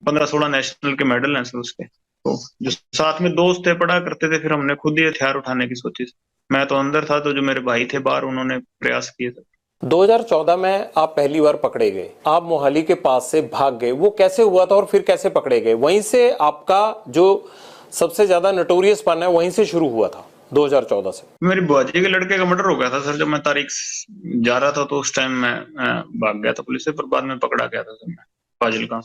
15-16 national के medal हैं sir उसके। तो जो साथ में दोस्त थे पढ़ा करते थे, फिर हमने खुद ही हथियार उठाने की सोची। मैं तो अंदर था, तो जो मेरे भाई थे बाहर, उन्होंने प्रयास किए थे। 2014 में आप पहली बार पकड़े गए, आप मोहाली के पास से भाग गए, वो कैसे हुआ था और फिर कैसे पकड़े गए? वहीं से आपका जो सबसे ज्यादा नटोरियस पन है वहीं से शुरू हुआ था 2014 से? मेरी बुआजी के लड़के का मर्डर हो गया था सर, जब मैं तारीख जा रहा था, तो उस टाइम मैं भाग गया था पुलिस से, पर बाद में पकड़ा गया था सर मैं फाजिलका।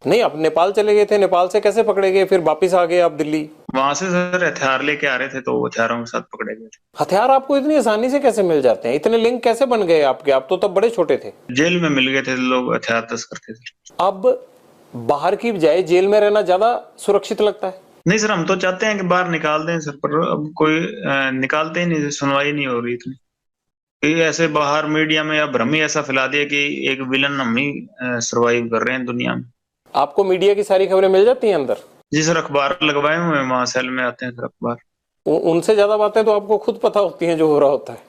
नहीं, आप नेपाल चले गए थे, नेपाल से कैसे पकड़े गए फिर वापिस आ गए आप दिल्ली? वहां से सर हथियार लेके आ रहे थे, तो हथियारों के साथ पकड़े गए थे। हथियार आपको इतनी आसानी से कैसे मिल जाते हैं? इतने लिंक कैसे बन गए आपके? आप तो तब बड़े छोटे थे। जेल में मिल गए थे लोग, हथियार तस्कर थे सर। अब बाहर की बजाय जेल में रहना ज्यादा सुरक्षित लगता है? नहीं सर, हम तो चाहते हैं कि बाहर निकाल दें सर, पर अब कोई निकालते ही नहीं, सुनवाई नहीं हो रही इतनी। ये ऐसे बाहर मीडिया में या भ्रम ही ऐसा फैला दिया कि एक विलन हम ही सरवाइव कर रहे हैं दुनिया में। आपको मीडिया की सारी खबरें मिल जाती हैं अंदर? जी सर, अखबार लगवाए हुए हैं, वहां सेल में आते हैं सर अखबार। उनसे ज्यादा बातें तो आपको खुद पता होती हैं जो हो रहा होता है,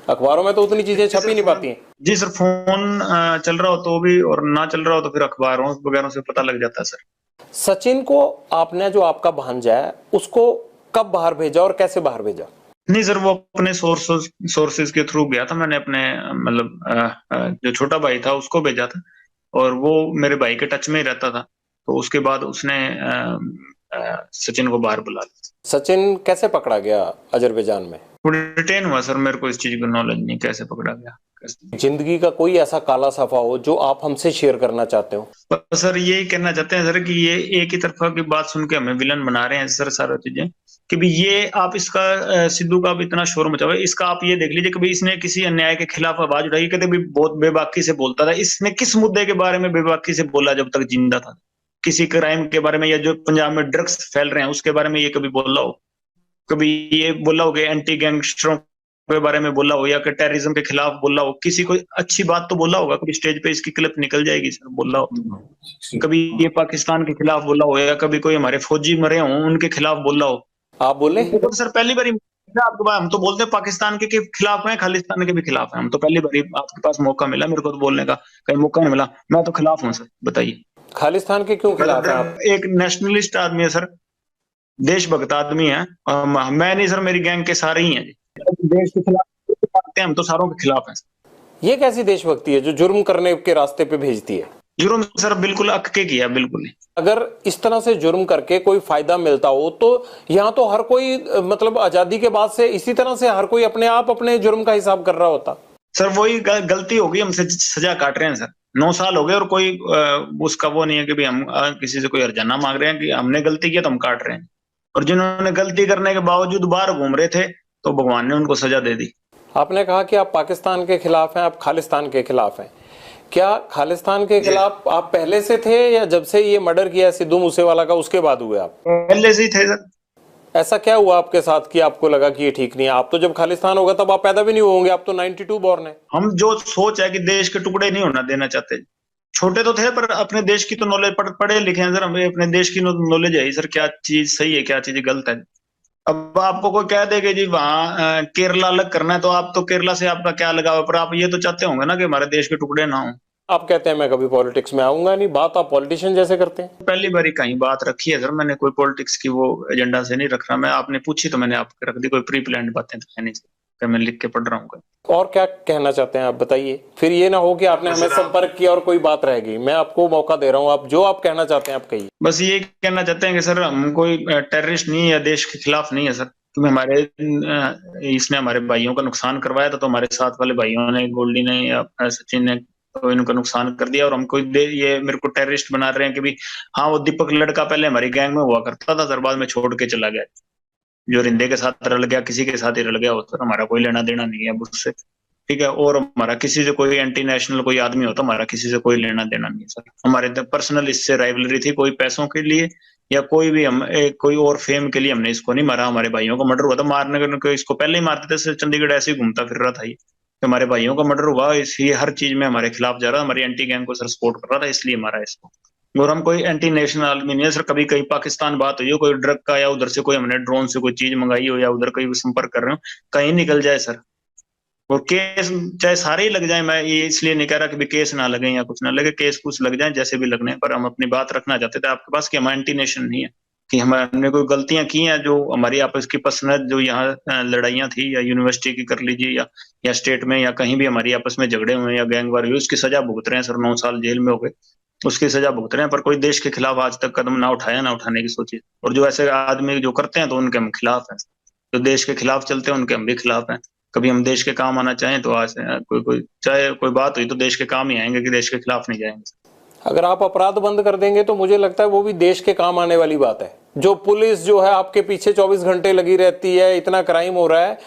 अखबारों में तो उतनी चीजें छप ही नहीं पाती हैं। जी सर, फोन चल रहा हो तो भी, और ना चल रहा हो तो फिर अखबारों वगैरह से पता लग जाता है सर। सचिन को आपने, जो आपका भांजा है, उसको कब बाहर भेजा और कैसे बाहर भेजा? नहीं सर, वो अपने सोर्सेज के थ्रू गया था। मैंने अपने मतलब जो छोटा भाई था उसको भेजा था, और वो मेरे भाई के टच में ही रहता था, तो उसके बाद उसने सचिन को बाहर बुला लिया। सचिन कैसे पकड़ा गया अजरबैजान में? वो डिटेन हुआ सर, मेरे को इस चीज की नॉलेज नहीं कैसे पकड़ा गया कैसे। जिंदगी का कोई ऐसा काला सफा हो जो आप हमसे शेयर करना चाहते हो? पर सर यही कहना चाहते हैं सर कि ये एक ही तरफा की बात सुन के हमें विलन बना रहे हैं सर, सारा चीजें। कि भी ये आप इसका सिद्धू का भी इतना शोर मचा हुआ है, इसका आप ये देख लीजिए कि भी इसने किसी अन्याय के खिलाफ आवाज उठाई, कहते भी बहुत बेबाकी से बोलता था। इसने किस मुद्दे के बारे में बेबाकी से बोला जब तक जिंदा था? किसी क्राइम के बारे में, या जो पंजाब में ड्रग्स फैल रहे हैं उसके बारे में ये कभी बोला हो? कभी ये बोला हो कि एंटी गैंगस्टरों के बारे में बोला हो, या कि टेररिज्म के खिलाफ बोला हो? किसी को अच्छी बात तो बोला होगा? कभी स्टेज पे इसकी क्लिप निकल जाएगी सर, बोला हो तो। कभी ये पाकिस्तान के खिलाफ बोला हो, या कभी कोई हमारे फौजी मरे हों उनके खिलाफ बोला हो? आप बोले? तो सर पहली बार आपके पास, हम तो बोलते हैं पाकिस्तान के खिलाफ हैं, खालिस्तान के भी खिलाफ हैं। हम तो पहली बार आपके पास मौका मिला, मेरे को तो बोलने का कहीं मौका नहीं मिला। मैं तो खिलाफ हूँ सर, बताइए। खालिस्तान के क्यों खिलाफ हैं आप? एक नेशनलिस्ट आदमी है सर, देशभक्त आदमी है। मैं नहीं सर, मेरी गैंग के सारे ही हैं। देश के खिलाफ हम तो सारों के खिलाफ हैं। ये कैसी देशभक्ति है जो जुर्म करने के रास्ते पे भेजती है? जुर्म सर बिल्कुल अक के किया, बिल्कुल ही। अगर इस तरह से जुर्म करके कोई फायदा मिलता हो तो यहाँ तो हर कोई, मतलब आजादी के बाद से इसी तरह से हर कोई अपने आप अपने जुर्म का हिसाब कर रहा होता। सर वही गलती होगी, हमसे सजा काट रहे हैं सर। 9 साल हो गए और कोई उसका वो नहीं है कि भी हम किसी से कोई हर्जाना मांग रहे हैं कि हमने गलती किया तो हम काट रहे हैं। और जिन्होंने गलती करने के बावजूद बाहर घूम रहे थे, तो भगवान ने उनको सजा दे दी। आपने कहा कि आप पाकिस्तान के खिलाफ हैं, आप खालिस्तान के खिलाफ हैं। क्या खालिस्तान के खिलाफ आप पहले से थे, या जब से ये मर्डर किया सिद्धू मूसेवाला का उसके बाद हुए आप? पहले से ही थे सर। ऐसा क्या हुआ आपके साथ कि आपको लगा कि ये ठीक नहीं है? आप तो जब खालिस्तान होगा तब आप पैदा भी नहीं होंगे, आप तो 92 बॉर्न है। हम जो सोच है कि देश के टुकड़े नहीं होना देना चाहते। छोटे तो थे पर अपने देश की तो नॉलेज, पढ़े लिखे हैं सर, हमें अपने देश की नॉलेज है सर, क्या चीज सही है क्या चीज गलत है। अब आपको कोई कह दे कि जी वहां केरला अलग करना है, तो आप तो केरला से आपका क्या लगाव है? पर आप ये तो चाहते होंगे ना कि हमारे देश के टुकड़े ना हो। आप कहते हैं मैं कभी पॉलिटिक्स में आऊंगा नहीं, बात आप पॉलिटिशियन जैसे करते हैं। पहली बार ही कहीं बात रखी है सर, मैंने कोई पॉलिटिक्स की वो एजेंडा से नहीं रख रहा मैं। आपने पूछी तो मैंने आपके रख दी, कोई प्री प्लान बातें तो है नहीं सर, मैं लिख के पढ़ रहा हूँ। और क्या कहना चाहते हैं आप बताइए, फिर ये ना हो कि आपने हमें संपर्क किया और कोई बात रह गई। मैं आपको मौका दे रहा हूँ, आप जो आप कहना चाहते हैं आप कहिए। बस ये कहना चाहते हैं कि सर हम कोई टेररिस्ट नहीं है या देश के खिलाफ नहीं है सर। क्योंकि हमारे इसने हमारे भाइयों का नुकसान करवाया था, तो हमारे साथ वाले भाइयों ने, गोल्डी ने या सचिन ने, तो इनका नुकसान कर दिया। और हमको ये मेरे को टेररिस्ट बना रहे हैं कि भी हाँ वो दीपक लड़का पहले हमारी गैंग में हुआ करता था सर, बाद में छोड़ के चला गया। जो रिंदे के साथ रल गया, किसी के साथ ही रल गया हो सर, हमारा कोई लेना देना नहीं है उससे। ठीक है, और हमारा किसी से कोई एंटी नेशनल कोई आदमी होता, हमारा किसी से कोई लेना देना नहीं सर। हमारे पर्सनल इससे राइवलरी थी, कोई पैसों के लिए या कोई भी हम कोई और फेम के लिए हमने इसको नहीं मारा। हमारे भाइयों का मर्डर हुआ था, मारने को इसको पहले ही मारते थे। चंडीगढ़ ऐसे ही घूमता फिर रहा था ये। तो हमारे भाइयों का मर्डर हुआ, इसलिए हर चीज में हमारे खिलाफ जा रहा, हमारी एंटी गैंग को सर सपोर्ट कर रहा था, इसलिए मारा इसको। और हम कोई एंटी नेशनल आदमी नहीं है सर। कभी कहीं पाकिस्तान बात हुई हो कोई ड्रग का, या उधर से कोई हमने ड्रोन से कोई चीज मंगाई हो, या उधर कहीं संपर्क कर रहे हो, कहीं निकल जाए सर, और केस चाहे सारे ही लग जाए, मैं ये इसलिए नहीं कह रहा कि भी केस ना लगे या कुछ ना लगे, केस कुछ लग जाए जैसे भी लगने, पर हम अपनी बात रखना चाहते थे आपके पास कि हमारा इंटीनेशन नहीं है कि हमने कोई गलतियां की हैं जो हमारी आपस की पर्सनल जो यहाँ लड़ाइयाँ थी, या यूनिवर्सिटी की कर लीजिए, या स्टेट में, या कहीं भी हमारी आपस में झगड़े हुए या गैंगवार हुए, उसकी सजा भुगत रहे हैं सर। 9 साल जेल में हो गए, उसकी सजा भुगत रहे हैं, पर कोई देश के खिलाफ आज तक कदम ना उठाया, ना उठाने की सोची। और जो ऐसे आदमी जो करते हैं तो उनके हम खिलाफ हैं, जो देश के खिलाफ चलते हैं उनके हम भी खिलाफ हैं। कभी हम देश के काम आना चाहें तो आज कोई चाहे कोई बात हुई तो देश के काम ही आएंगे, कि देश के खिलाफ नहीं जाएंगे। अगर आप अपराध बंद कर देंगे तो मुझे लगता है वो भी देश के काम आने वाली बात है। जो पुलिस जो है आपके पीछे 24 घंटे लगी रहती है, इतना क्राइम हो रहा है,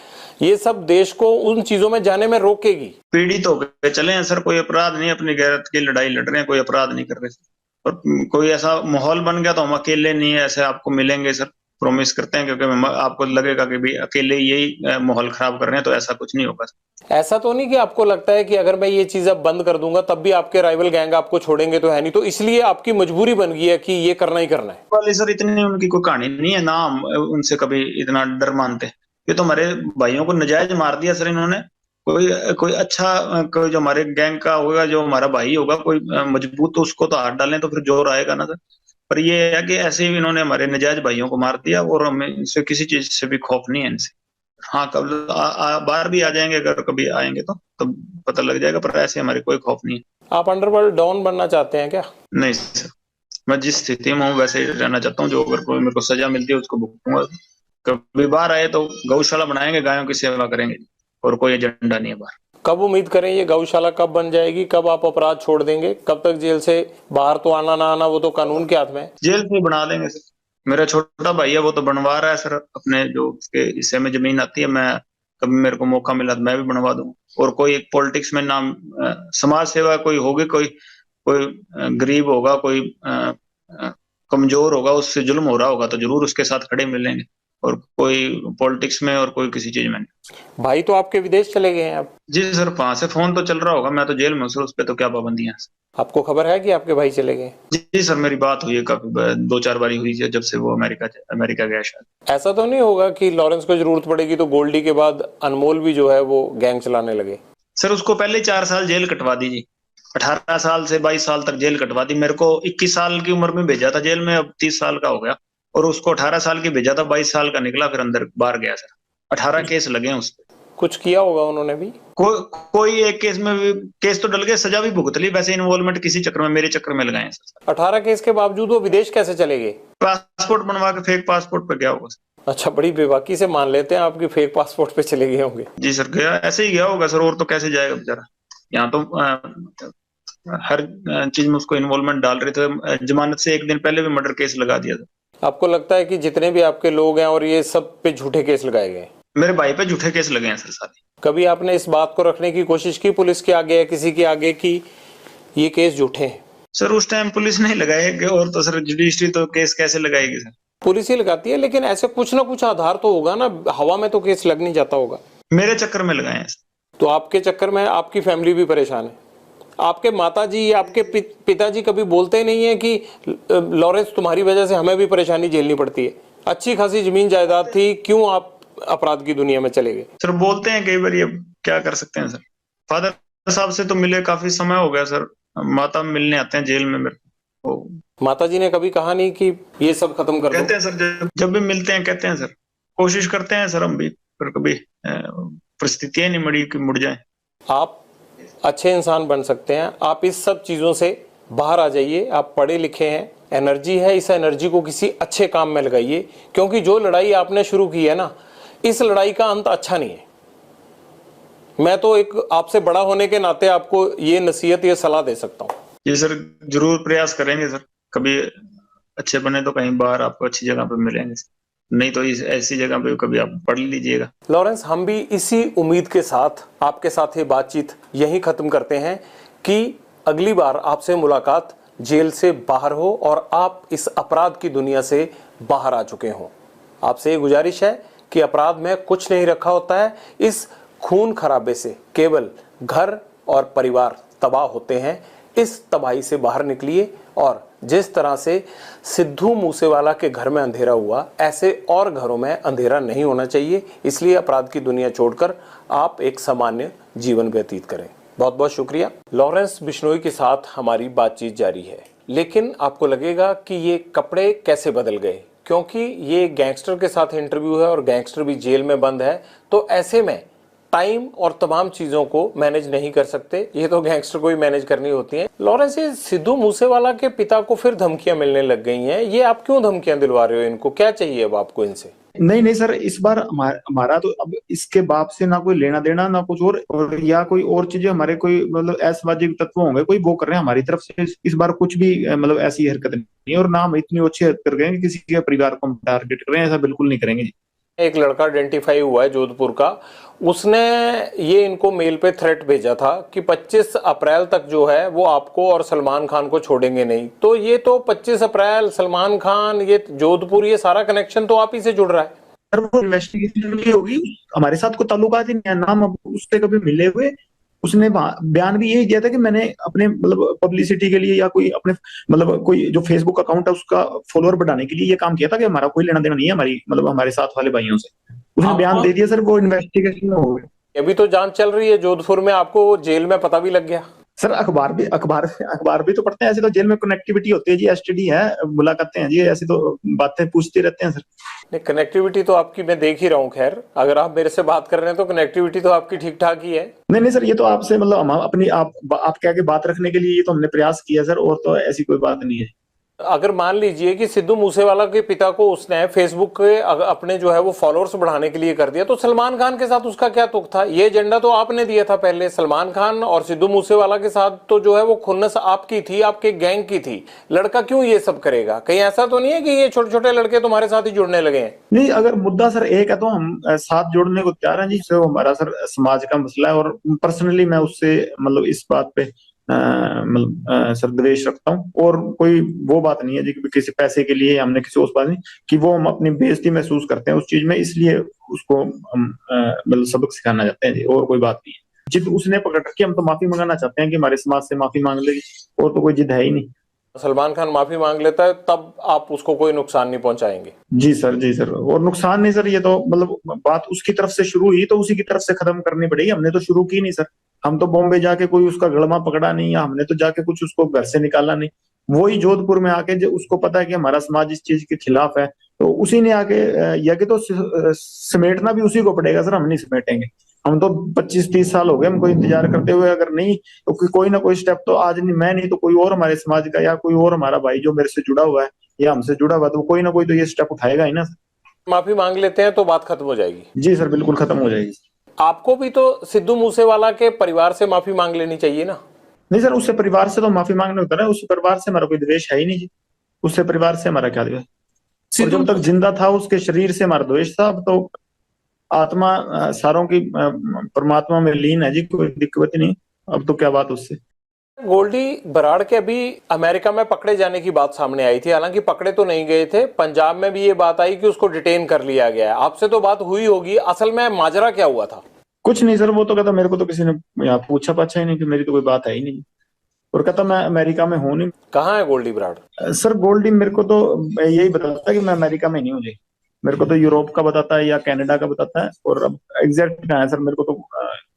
ये सब देश को उन चीजों में जाने में रोकेगी। पीड़ित हो गए चले हैं सर, कोई अपराध नहीं, अपनी गैरत की लड़ाई लड़ रहे हैं, कोई अपराध नहीं कर रहे सर। और कोई ऐसा माहौल बन गया तो हम अकेले नहीं है, ऐसे आपको मिलेंगे सर, प्रॉमिस करते हैं, क्योंकि आपको लगेगा कि भी अकेले यही माहौल खराब कर रहे हैं, तो ऐसा कुछ नहीं होगा। ऐसा तो नहीं कि आपको लगता है कि अगर मैं ये चीज अब बंद कर दूंगा तब भी आपके राइवल गैंग आपको छोड़ेंगे तो है नहीं, तो इसलिए आपकी मजबूरी बन गई है कि ये करना ही करना है? वाले सर इतनी उनकी कोई कहानी नहीं है ना, हम उनसे कभी इतना डर मानते। ये तो हमारे भाइयों को नजायज मार दिया सर इन्होंने। कोई कोई अच्छा कोई जो हमारे गैंग का होगा, जो हमारा भाई होगा कोई मजबूत, तो उसको तो हाथ डालें तो फिर जोर आएगा ना सर। पर ये है कि ऐसे ही इन्होंने हमारे नजायज भाइयों को मार दिया, और हमें इनसे किसी चीज से भी खौफ नहीं है इनसे। हाँ, कब बाहर भी आ जाएंगे, अगर कभी आएंगे तो पता लग जाएगा, पर ऐसे हमारे कोई खौफ नहीं है। आप अंडरवर्ल्ड डॉन बनना चाहते हैं क्या? नहीं सर, मैं जिस स्थिति में हूँ वैसे ही रहना चाहता हूँ। जो अगर कोई मेरे को सजा मिलती है उसको भुगतूंगा। कभी बाहर आए तो गौशाला बनाएंगे, गायों की सेवा करेंगे, और कोई एजेंडा नहीं है बाहर। कब उम्मीद करें ये गौशाला कब बन जाएगी? कब आप अपराध छोड़ देंगे? कब तक जेल से बाहर तो आना ना आना वो तो कानून के हाथ में है। जेल से बना देंगे सर। मेरा छोटा भाई है, वो तो बनवा रहा है सर, अपने जो उसके हिस्से में जमीन आती है। मैं कभी मेरे को मौका मिला तो मैं भी बनवा दूंगा। और कोई एक पॉलिटिक्स में नाम समाज सेवा कोई होगी, कोई कोई गरीब होगा, कोई कमजोर होगा, उससे जुल्म हो रहा होगा तो जरूर उसके साथ खड़े मिलेंगे। और कोई पॉलिटिक्स में और कोई किसी चीज में नहीं। भाई तो आपके विदेश चले गए हैं अब? जी सर, वहां से फोन तो चल रहा होगा, मैं तो जेल में हूँ सर, उस पर तो क्या पाबंदियां हैं। आपको खबर है कि आपके भाई चले गए? जी सर, मेरी बात हुई है काफी 2-4 बारी हुई है, जब से वो अमेरिका गया शायद। ऐसा तो नहीं होगा कि लॉरेंस को जरूरत पड़ेगी तो गोल्डी के बाद अनमोल भी जो है वो गैंग चलाने लगे? सर उसको पहले 4 साल जेल कटवा दीजिए, 18 साल से 22 साल तक जेल कटवा दी। मेरे को 21 साल की उम्र में भेजा था जेल में, अब 30 साल का हो गया। और उसको 18 साल की भेजा था, 22 साल का निकला, फिर अंदर बाहर गया सर। 18 केस लगे हैं उस पर। कुछ किया होगा उन्होंने भी? कोई एक केस में भी केस तो डल गए, सजा भी भुगत ली। वैसे इन्वॉल्वमेंट किसी चक्कर में, मेरे चक्कर में लगाए सर। 18 केस के बावजूद वो विदेश कैसे चले गए? पासपोर्ट बनवा के फेक पासपोर्ट पे गया होगा सर। अच्छा, बड़ी बेबाकी से मान लेते हैं आपकी फेक पासपोर्ट पे चले गए होंगे। जी सर, गया ऐसे ही गया होगा सर, और तो कैसे जाएगा बेचारा। यहाँ तो हर चीज में उसको इन्वॉल्वमेंट डाल रहे थे। जमानत से एक दिन पहले भी मर्डर केस लगा दिया था। आपको लगता है कि जितने भी आपके लोग हैं और ये सब पे झूठे केस लगाए गए? मेरे भाई पे झूठे केस लगे हैं सर सारे। कभी आपने इस बात को रखने की कोशिश की पुलिस के आगे या किसी के आगे कि ये केस झूठे हैं? सर उस टाइम पुलिस नहीं लगाएगी, और तो सर जुडिशरी तो केस कैसे लगाएगी सर? पुलिस ही लगाती है, लेकिन ऐसे कुछ ना कुछ आधार तो होगा ना, हवा में तो केस लग नहीं जाता होगा। मेरे चक्कर में लगाए हैं। तो आपके चक्कर में आपकी फैमिली भी परेशान है? आपके माताजी या आपके पिताजी कभी बोलते नहीं है कि लॉरेंस तुम्हारी वजह से हमें भी परेशानी झेलनी पड़ती है, अच्छी खासी जमीन जायदाद थी, क्यों आप अपराध की दुनिया में चले गए? सर बोलते हैं कई बार, ये क्या कर सकते हैं सर। फादर साहब से तो मिले काफी समय हो गया सर, माता मिलने आते हैं जेल में मेरे को। माताजी ने कभी कहा नहीं कि ये सब खत्म कर दो? कहते हैं सर, जब भी मिलते हैं कहते हैं सर, कोशिश करते हैं सर हम भी, पर कभी परिस्थितियां नहीं मड़ी कि मुड़ जाए। आप अच्छे इंसान बन सकते हैं, आप इस सब चीजों से बाहर आ जाइए। आप पढ़े लिखे हैं, एनर्जी है, इस एनर्जी को किसी अच्छे काम में लगाइए, क्योंकि जो लड़ाई आपने शुरू की है ना, इस लड़ाई का अंत अच्छा नहीं है। मैं तो एक आपसे बड़ा होने के नाते आपको ये नसीहत, ये सलाह दे सकता हूँ। जी सर, जरूर प्रयास करेंगे सर। कभी अच्छे बने तो कहीं बाहर आपको अच्छी जगह पे मिलेंगे, नहीं तो इस ऐसी जगह पे कभी आप पढ़ लीजिएगा। लॉरेंस, हम भी इसी उम्मीद के साथ आपके साथ ये बातचीत यहीं खत्म करते हैं कि अगली बार आपसे मुलाकात जेल से बाहर हो और आप इस अपराध की दुनिया से बाहर आ चुके हों। आपसे ये गुजारिश है कि अपराध में कुछ नहीं रखा होता है, इस खून खराबे से केवल घर और परिवार तबाह होते हैं। इस तबाही से बाहर निकलिए और जिस तरह से सिद्धू मूसेवाला के घर में अंधेरा हुआ, ऐसे और घरों में अंधेरा नहीं होना चाहिए। इसलिए अपराध की दुनिया छोड़कर आप एक सामान्य जीवन व्यतीत करें। बहुत बहुत शुक्रिया। लॉरेंस बिश्नोई के साथ हमारी बातचीत जारी है, लेकिन आपको लगेगा कि ये कपड़े कैसे बदल गए, क्योंकि ये गैंगस्टर के साथ इंटरव्यू है और गैंगस्टर भी जेल में बंद है, तो ऐसे में टाइम और तमाम चीजों को मैनेज नहीं कर सकते, ये तो गैंगस्टर को ही मैनेज करनी होती हैं। लॉरेंस, ये सिद्धू मूसेवाला के पिता को फिर धमकियां मिलने लग गई हैं, ये आप क्यों धमकियां दिलवा रहे हो इनको, क्या चाहिए अब आपको इनसे? नहीं नहीं सर, इस बार हमारा तो अब इसके बाप से ना कोई लेना देना ना कुछ और या कोई और चीजें हमारे कोई मतलब असामाजिक तत्व होंगे कोई वो कर रहे हैं हमारी तरफ से। इस बार कुछ भी मतलब ऐसी हरकत नहीं है और ना हम इतनी अच्छी हरकत कर रहे हैं कि किसी के परिवार को हम टारगेट कर रहे हैं, ऐसा बिल्कुल नहीं करेंगे। एक लड़का आइडेंटिफाई हुआ है जोधपुर का, उसने ये इनको मेल पे थ्रेट भेजा था कि 25 अप्रैल तक जो है वो आपको और सलमान खान को छोड़ेंगे नहीं। तो ये तो 25 अप्रैल, सलमान खान, ये जोधपुर, ये सारा कनेक्शन तो आप ही से जुड़ रहा है। सर वो इन्वेस्टिगेशन की होगी, हमारे साथ कोई ताल्लुकात ही नहीं है, नाम उससे कभी मिले हुए। उसने बयान भी यही दिया था कि मैंने अपने मतलब पब्लिसिटी के लिए या कोई अपने मतलब कोई जो फेसबुक अकाउंट है उसका फॉलोअर बढ़ाने के लिए ये काम किया था, कि हमारा कोई लेना देना नहीं है हमारी मतलब हमारे साथ वाले भाइयों से। उसने बयान दे दिया सर, वो इन्वेस्टिगेशन में हो गया। अभी तो जांच चल रही है जोधपुर में, आपको जेल में पता भी लग गया। सर अखबार भी तो पढ़ते हैं, ऐसे तो जेल में कनेक्टिविटी होती है जी, एसटीडी है, मुलाकातें हैं जी, ऐसी तो बातें पूछते रहते हैं सर। नहीं, कनेक्टिविटी तो आपकी मैं देख ही रहा हूँ। खैर, अगर आप मेरे से बात कर रहे हैं तो कनेक्टिविटी तो आपकी ठीक ठाक ही है। नहीं नहीं सर, ये तो आपसे मतलब हम अपनी आप क्या के बात रखने के लिए ये तो हमने प्रयास किया सर, और तो ऐसी कोई बात नहीं है। अगर मान लीजिए कि सिद्धू मूसेवाला के पिता को उसने फेसबुक के अपने जो है वो फॉलोअर्स बढ़ाने के लिए कर दिया, तो सलमान खान के साथ उसका क्या तुक था? ये एजेंडा तो आपने दिया था पहले। सलमान खान और सिद्धू मूसेवाला के साथ तो जो है वो खुन्नस आपकी थी, आपके गैंग की थी। लड़का क्यों ये सब करेगा? कहीं ऐसा तो नहीं है कि ये छोटे छोटे लड़के तुम्हारे साथ ही जुड़ने लगे हैं? नहीं, अगर मुद्दा सर एक है तो हम साथ जोड़ने को तैयार हैं जी। सर हमारा सर समाज का मसला है और पर्सनली मैं उससे मतलब इस बात पे मतलब सर द्वेष रखता हूँ, और कोई वो बात नहीं है जी कि किसी पैसे के लिए हमने किसी उस बात नहीं कि वो हम अपनी बेइज्जती महसूस करते हैं उस चीज में, इसलिए उसको हम मतलब सबक सिखाना चाहते हैं जी, और कोई बात नहीं है। जिद उसने पकड़ रखी, हम तो माफी मंगाना चाहते हैं कि हमारे समाज से माफी मांग लेगी, और तो कोई जिद है ही नहीं। सलमान खान माफी मांग लेता है तब आप उसको कोई नुकसान नहीं पहुंचाएंगे? जी सर, जी सर, और नुकसान नहीं सर, ये तो मतलब बात उसकी तरफ से शुरू हुई तो उसी की तरफ से खत्म करनी पड़ेगी, हमने तो शुरू की नहीं सर। हम तो बॉम्बे जाके कोई उसका गड़मा पकड़ा नहीं, या हमने तो जाके कुछ उसको घर से निकाला नहीं। वही जोधपुर में आके जो उसको पता है कि हमारा समाज इस चीज के खिलाफ है, तो उसी ने आके या कि तो समेटना भी उसी को पड़ेगा सर, हम नहीं समेटेंगे। हम तो 25-30 साल हो गए हमको इंतजार करते हुए, अगर नहीं तो कोई ना कोई स्टेप तो आज नहीं मैं नहीं तो कोई और हमारे समाज का या कोई और हमारा भाई जो मेरे से जुड़ा हुआ है या हमसे जुड़ा हुआ, तो कोई ना कोई तो ये स्टेप उठाएगा ही ना। माफी मांग लेते हैं तो बात खत्म हो जाएगी? जी सर, बिल्कुल खत्म हो जाएगी। आपको भी तो सिद्धू मूसेवाला के परिवार से माफी मांग लेनी चाहिए ना? नहीं सर, उससे परिवार से तो माफी मांगने होता है, उससे परिवार से हमारा कोई द्वेष है ही नहीं जी। उससे परिवार से हमारा क्या द्वेष? और जब तक जिंदा था उसके शरीर से हमारा द्वेष था। अब तो आत्मा सारों की परमात्मा में लीन है जी, कोई दिक्कत नहीं। अब तो क्या बात उससे। गोल्डी बराड़ के अभी अमेरिका में पकड़े जाने की बात सामने आई थी, हालांकि पकड़े तो नहीं गए थे। पंजाब में भी ये बात आई कि उसको डिटेन कर लिया गया है। आपसे तो बात हुई होगी, असल में माजरा क्या हुआ था? कुछ नहीं सर, वो तो कहता मेरे को तो किसी ने यहाँ पूछा पाछा ही नहीं, कि मेरी तो कोई बात है ही नहीं, और कहता मैं अमेरिका में हूँ नहीं। कहाँ है गोल्डी बराड़? सर गोल्डी मेरे को तो यही बताता है कि मैं अमेरिका में नहीं हूँ जी। मेरे को तो यूरोप का बताता है या कनाडा का बताता है, और अब एग्जैक्ट कहाँ है सर मेरे को तो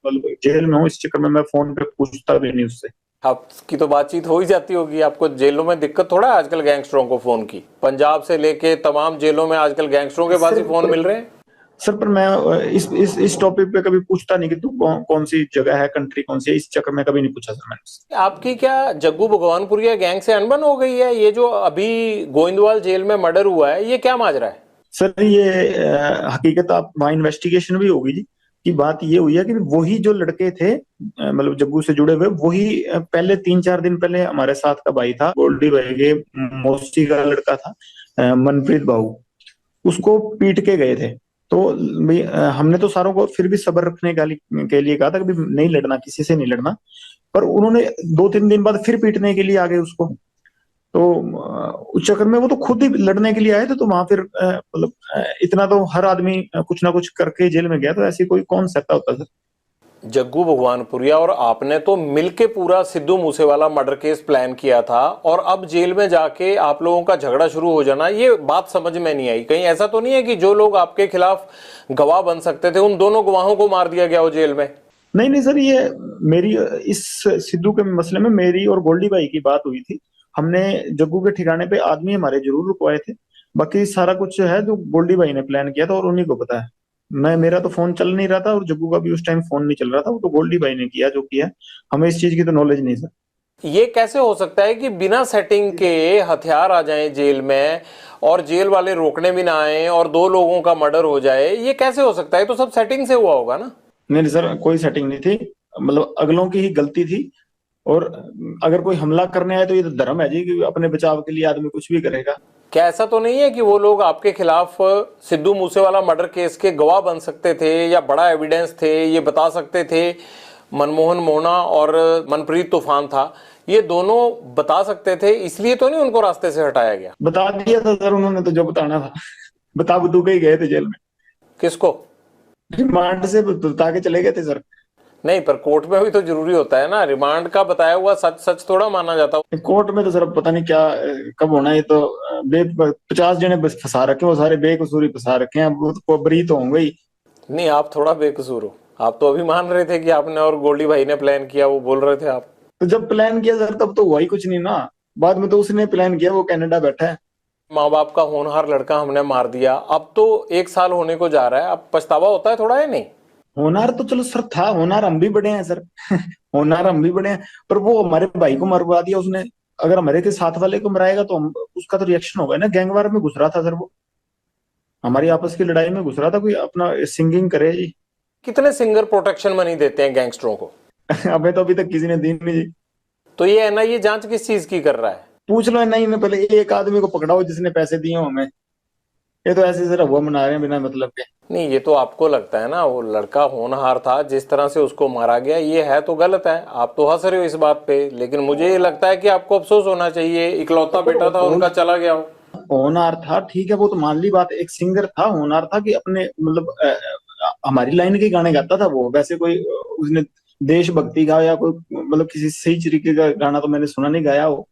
मतलब जेल में हूँ, इस चक्कर में मैं फोन पे पूछता भी नहीं उससे। आपकी तो बातचीत हो ही जाती होगी, आपको जेलों में दिक्कत थोड़ा है आजकल गैंगस्टरों को फोन की? पंजाब से लेके तमाम जेलों में आजकल गैंगस्टरों के पास ही फोन मिल रहे हैं। सर पर मैं इस टॉपिक पे कभी पूछता नहीं कि तू कौन सी जगह है, कंट्री कौन सी है, इस चक्कर में कभी नहीं पूछा सर मैंने। आपकी क्या जग्गू भगवानपुरिया गैंग से अनबन हो गई है? ये जो अभी गोविंदवाल जेल में मर्डर हुआ है, ये क्या माजरा है? सर ये हकीकत आप वहाँ इन्वेस्टिगेशन भी होगी जी, की बात ये हुई है कि वही जो लड़के थे मतलब जग्गू से जुड़े हुए, वही पहले 3-4 दिन पहले हमारे साथ का भाई था, गोल्डी भाई के मौसी का लड़का था मनप्रीत बाबू, उसको पीट के गए थे। तो भाई हमने तो सारों को फिर भी सब्र रखने के लिए कहा था कि नहीं लड़ना, किसी से नहीं लड़ना, पर उन्होंने 2-3 दिन बाद फिर पीटने के लिए आ गए उसको। तो उस चक्कर में वो तो खुद ही लड़ने के लिए आए थे, तो वहां फिर मतलब इतना तो हर आदमी कुछ ना कुछ करके जेल में गया, तो ऐसी कोई कौन सहता होता सर। जग्गू भगवानपुरिया और आपने तो मिलके पूरा Sidhu Moosewala murder case plan किया था, और अब जेल में जाके आप लोगों का झगड़ा शुरू हो जाना, ये बात समझ में नहीं आई। कहीं ऐसा तो नहीं है कि जो लोग आपके खिलाफ गवाह बन सकते थे उन दोनों गवाहों को मार दिया गया हो जेल में? नहीं सर, ये मेरी इस सिद्धू के मसले में मेरी और गोल्डी भाई की बात हुई थी। हमने जग्गू के ठिकाने पे आदमी हमारे जरूर रुकवाए थे, बाकी सारा कुछ है जो गोल्डी भाई ने प्लान किया था और उन्हीं को पता है। मेरा तो फोन चल नहीं रहा था और जग्गू का भी उस टाइम फोन नहीं चल रहा था, वो तो गोल्डी भाई ने किया जो किया। हमें इस चीज की तो नॉलेज नहीं सर। ये कैसे हो सकता है कि बिना सेटिंग के हथियार आ जाएं जेल में और जेल वाले रोकने भी ना आए और दो लोगों का मर्डर हो जाए? ये कैसे हो सकता है? तो सब सेटिंग से हुआ होगा ना? नहीं सर, कोई सेटिंग नहीं थी, मतलब अगलों की ही गलती थी। और अगर कोई हमला करने आए तो ये तो धर्म है जी कि अपने बचाव के लिए आदमी कुछ भी करेगा। क्या ऐसा तो नहीं है कि वो लोग आपके खिलाफ सिद्धू मूसेवाला मर्डर केस के गवाह बन सकते थे या बड़ा एविडेंस थे, ये बता सकते थे? मनमोहन मोहना और मनप्रीत तूफान था, ये दोनों बता सकते थे, इसलिए तो नहीं उनको रास्ते से हटाया गया? बता दिया था सर उन्होंने तो जो बताना था। बता बतू के ही गए थे जेल में। किसको? रिमांड से बता के चले गए थे सर। नहीं, पर कोर्ट में भी तो जरूरी होता है ना, रिमांड का बताया हुआ सच सच थोड़ा माना जाता। कोर्ट में तो सर पता नहीं क्या कब होना। ये तो 50 जने बस फंसा रखे, वो सारे बेकसूरी फंसा रखे हैं, वो तो बरी तो होंगे ही। नहीं, आप थोड़ा बेकसूर हो। आप तो अभी मान रहे थे कि आपने और गोल्डी भाई ने प्लान किया, वो बोल रहे थे आप। तो जब प्लान किया सर तब तो हुआ ही कुछ नहीं ना, बाद में तो उसने प्लान किया, वो कनाडा बैठा है। माँ बाप का होनहार लड़का हमने मार दिया, अब तो 1 साल होने को जा रहा है, अब पछतावा होता है थोड़ा, है नहीं? होनार तो चलो सर था, होनार हम भी बड़े हैं सर। होनार हम भी बड़े हैं, पर वो हमारे भाई को मरवा दिया उसने। अगर हमारे के साथ वाले को मराएगा तो उसका तो रिएक्शन होगा ना। गैंगवार में घुस रहा था सर, वो हमारी आपस की लड़ाई में घुस रहा था, कोई अपना सिंगिंग करे जी। कितने सिंगर प्रोटेक्शन मनी देते हैं गैंगस्टरों को? अबे तो अभी तक किसी ने दी नहीं जी। तो ये एनआईए जांच किस चीज की कर रहा है? पूछ लो नहीं में, पहले एक आदमी को पकड़ाओ जिसने पैसे दिए हो हमें। ये तो ऐसे सर हुआ मना रहे हैं बिना मतलब के। नहीं, ये तो आपको लगता है ना, वो लड़का होनहार था, जिस तरह से उसको मारा गया ये है तो गलत है। आप तो हंस रहे हो इस बात पे, लेकिन मुझे ये लगता है कि आपको अफसोस होना चाहिए, इकलौता बेटा था उनका चला गया हो। होनहार था ठीक है, वो तो मान ली बात, एक सिंगर था। होनहार था कि अपने मतलब हमारी लाइन के गाने गाता था वो। वैसे कोई उसने देशभक्ति का या कोई मतलब किसी सही तरीके का गाना तो मैंने सुना नहीं गाया हो।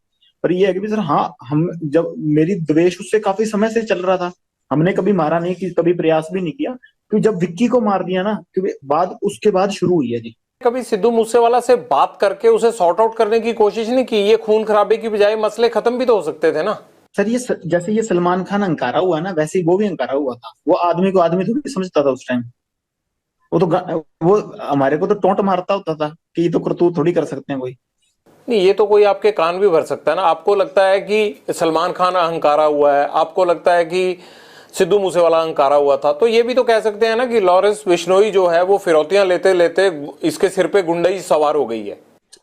पर ये है कि सर हाँ, हम जब मेरी द्वेष उससे काफी समय से चल रहा था, हमने कभी मारा नहीं, कि कभी प्रयास भी नहीं किया। क्योंकि जब विक्की को मार दिया ना, क्योंकि बाद उसके बाद शुरू हुई है जी। कभी सिद्धू मूसेवाला से बात करके उसे सॉर्ट आउट करने की कोशिश नहीं की? ये खून खराबे की बजाय मसले खत्म भी तो हो सकते थे ना। सर ये जैसे ये सलमान खान अंकारा हुआ ना, वैसे ही वो भी अंकारा हुआ था। वो आदमी को आदमी थोड़ी समझता था उस टाइम। वो तो वो हमारे को तो टोंट मारता होता था कि ये तो करतूत थोड़ी कर सकते हैं कोई। नहीं, ये तो कोई आपके कान भी भर सकता है ना। आपको लगता है कि सलमान खान अहंकारा हुआ है, आपको लगता है कि सिद्धू मूसेवाला अहंकारा हुआ था, तो ये भी तो कह सकते हैं ना कि लॉरेंस बिश्नोई जो है वो फिरौतियां लेते लेते इसके सिर पे गुंडई सवार हो गई है।